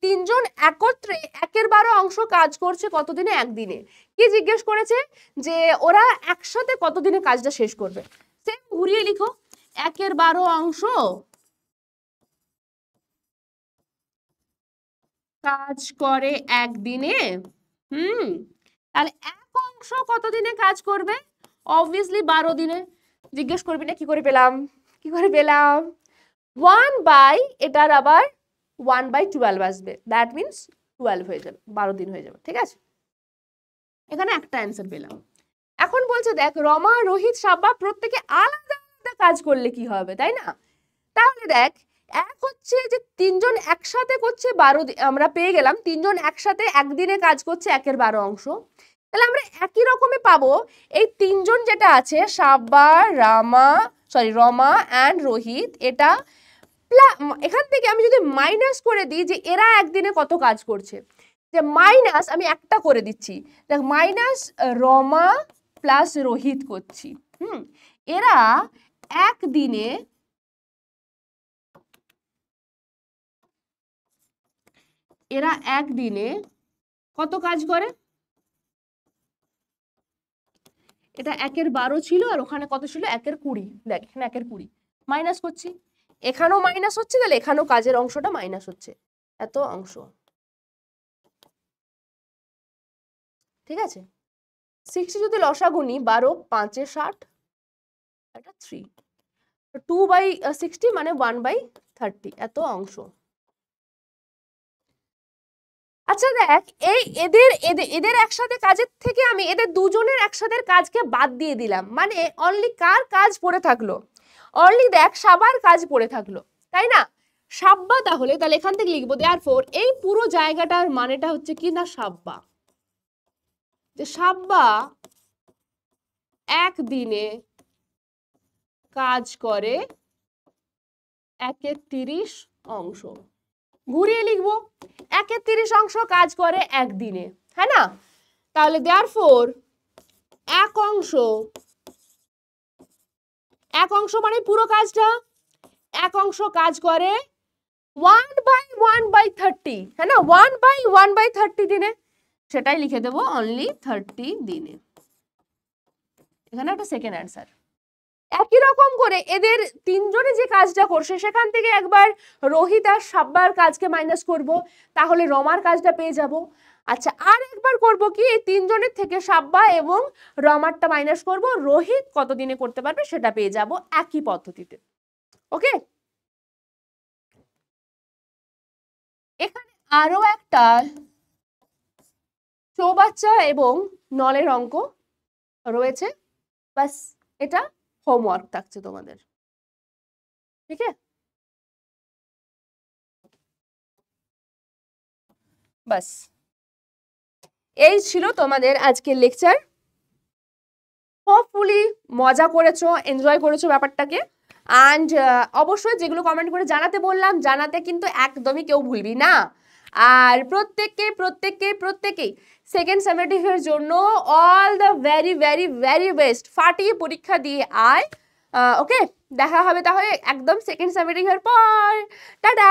তিনজন একত্রে 1/12 অংশ কাজ করছে কতদিনে? একদিনে। কি জিজ্ঞেস করেছে? যে ওরা একসাথে কতদিনে কাজটা শেষ করবে। সেম ঘুরিয়ে লিখো, 1/12 অংশ কাজ করে একদিনে। তাহলে এক অংশ কতদিনে কাজ করবে? অবভিয়াসলি 12 দিনে। জিজ্ঞেস করবি না কি করে পেলাম, কি করে পেলাম? 1/, এটার আবার 1/12 আসবে, দ্যাট মিনস 12 হয়ে যাবে, 12 দিন হয়ে যাবে, ঠিক আছে। এখানে একটা অ্যান্সার পেলাম। এখন বলছে দেখ রমা, রোহিত, সাব্বা প্রত্যেকে আলাদা আলাদা কাজ করলে কি হবে, তাই না? তাহলে দেখ এক হচ্ছে যে তিনজন একসাথে করছে 12 দিন, আমরা পেয়ে গেলাম তিনজন একসাথে একদিনে কাজ করছে 1/12 অংশ। তাহলে আমরা একই রকমই পাবো এই তিনজন যেটা আছে সাব্বা, রমা অ্যান্ড রোহিত, এটা এখান থেকে আমি যদি মাইনাস করে দিই যে এরা একদিনে কত কাজ করছে, যে মাইনাস আমি একটা করে দিচ্ছি, দেখ মাইনাস রমা প্লাস রোহিত করছি, এরা একদিনে কত কাজ করে? এটা 1/12 ছিল আর ওখানে কত ছিল? 1/20, দেখ এখানে 1/20 মাইনাস করছি, এখানেও মাইনাস হচ্ছে, তাহলে এখানেও কাজের অংশটা মাইনাস হচ্ছে, এত অংশ। ঠিক আছে, 60 যদি লসাগু নিই, 12 5 60, এটা 3, 2/60 মানে 1/30, এত অংশ। আচ্ছা দেখ, এই এদের এদের এদের একসাথে কাজের থেকে আমি এদের দুজনের একসাথে কাজকে বাদ দিয়ে দিলাম, মানে অনলি কার কাজ পড়ে থাকলো? অনলি দেখ সাব্বার কাজ পড়ে থাকলো, তাই না? সাব্বা, তাহলে এখান থেকে লিখবো দেয়ারফর এই পুরো জায়গাটার মানেটা হচ্ছে কি না, সাব্বা, যে সাব্বা একদিনে কাজ করে 1/30 অংশ। ঘুরিয়ে লিখবো, 1/30 অংশ কাজ করে একদিনে, হ্যাঁ না? তাহলে দেয়ারফর এক অংশ মানে পুরো কাজটা, এক অংশ কাজ করে 1/1/30, হ্যাঁ না? 1/1/30 দিনে, সেটাই লিখে দেবো অনলি 30 দিনে। এখানে একটা সেকেন্ড অ্যান্সার। একই রকম করে এদের তিনজনে যে কাজটা করছে সেখান থেকে একবার রোহিত আর সাব্বার কাজকে মাইনাস করব, তাহলে রমার কাজটা পেয়ে যাব। আচ্ছা, আর একবার করব কি, এই তিনজনের থেকে সাব্বা এবং রমারটা মাইনাস করব, রোহিত কতদিনে করতে পারবে সেটা পেয়ে যাব একই পদ্ধতিতে। ওকে, এখানে আরো একটা চৌবাচ্চা এবং নলের অঙ্ক রয়েছে, বাস এটা হোমওয়ার্ক থাকছে তোমাদের, ঠিক আছে? বাস এই ছিল তোমাদের আজকের লেকচার। হোপফুলি মজা করেছো, এনজয় করেছো ব্যাপারটাকে। অ্যান্ড অবশ্যই যেগুলো কমেন্ট করে জানাতে বললাম, জানাতে কিন্তু একদমই কেউ ভুলবি না। আর প্রত্যেককেই সেকেন্ড সেমেস্টারের জন্য all the very very very best, ফাটিয়ে পরীক্ষা দিয়ে আয়। ওকে, দেখা হবে তাহলে একদম সেকেন্ড সেমেস্টারের পর। টাটা।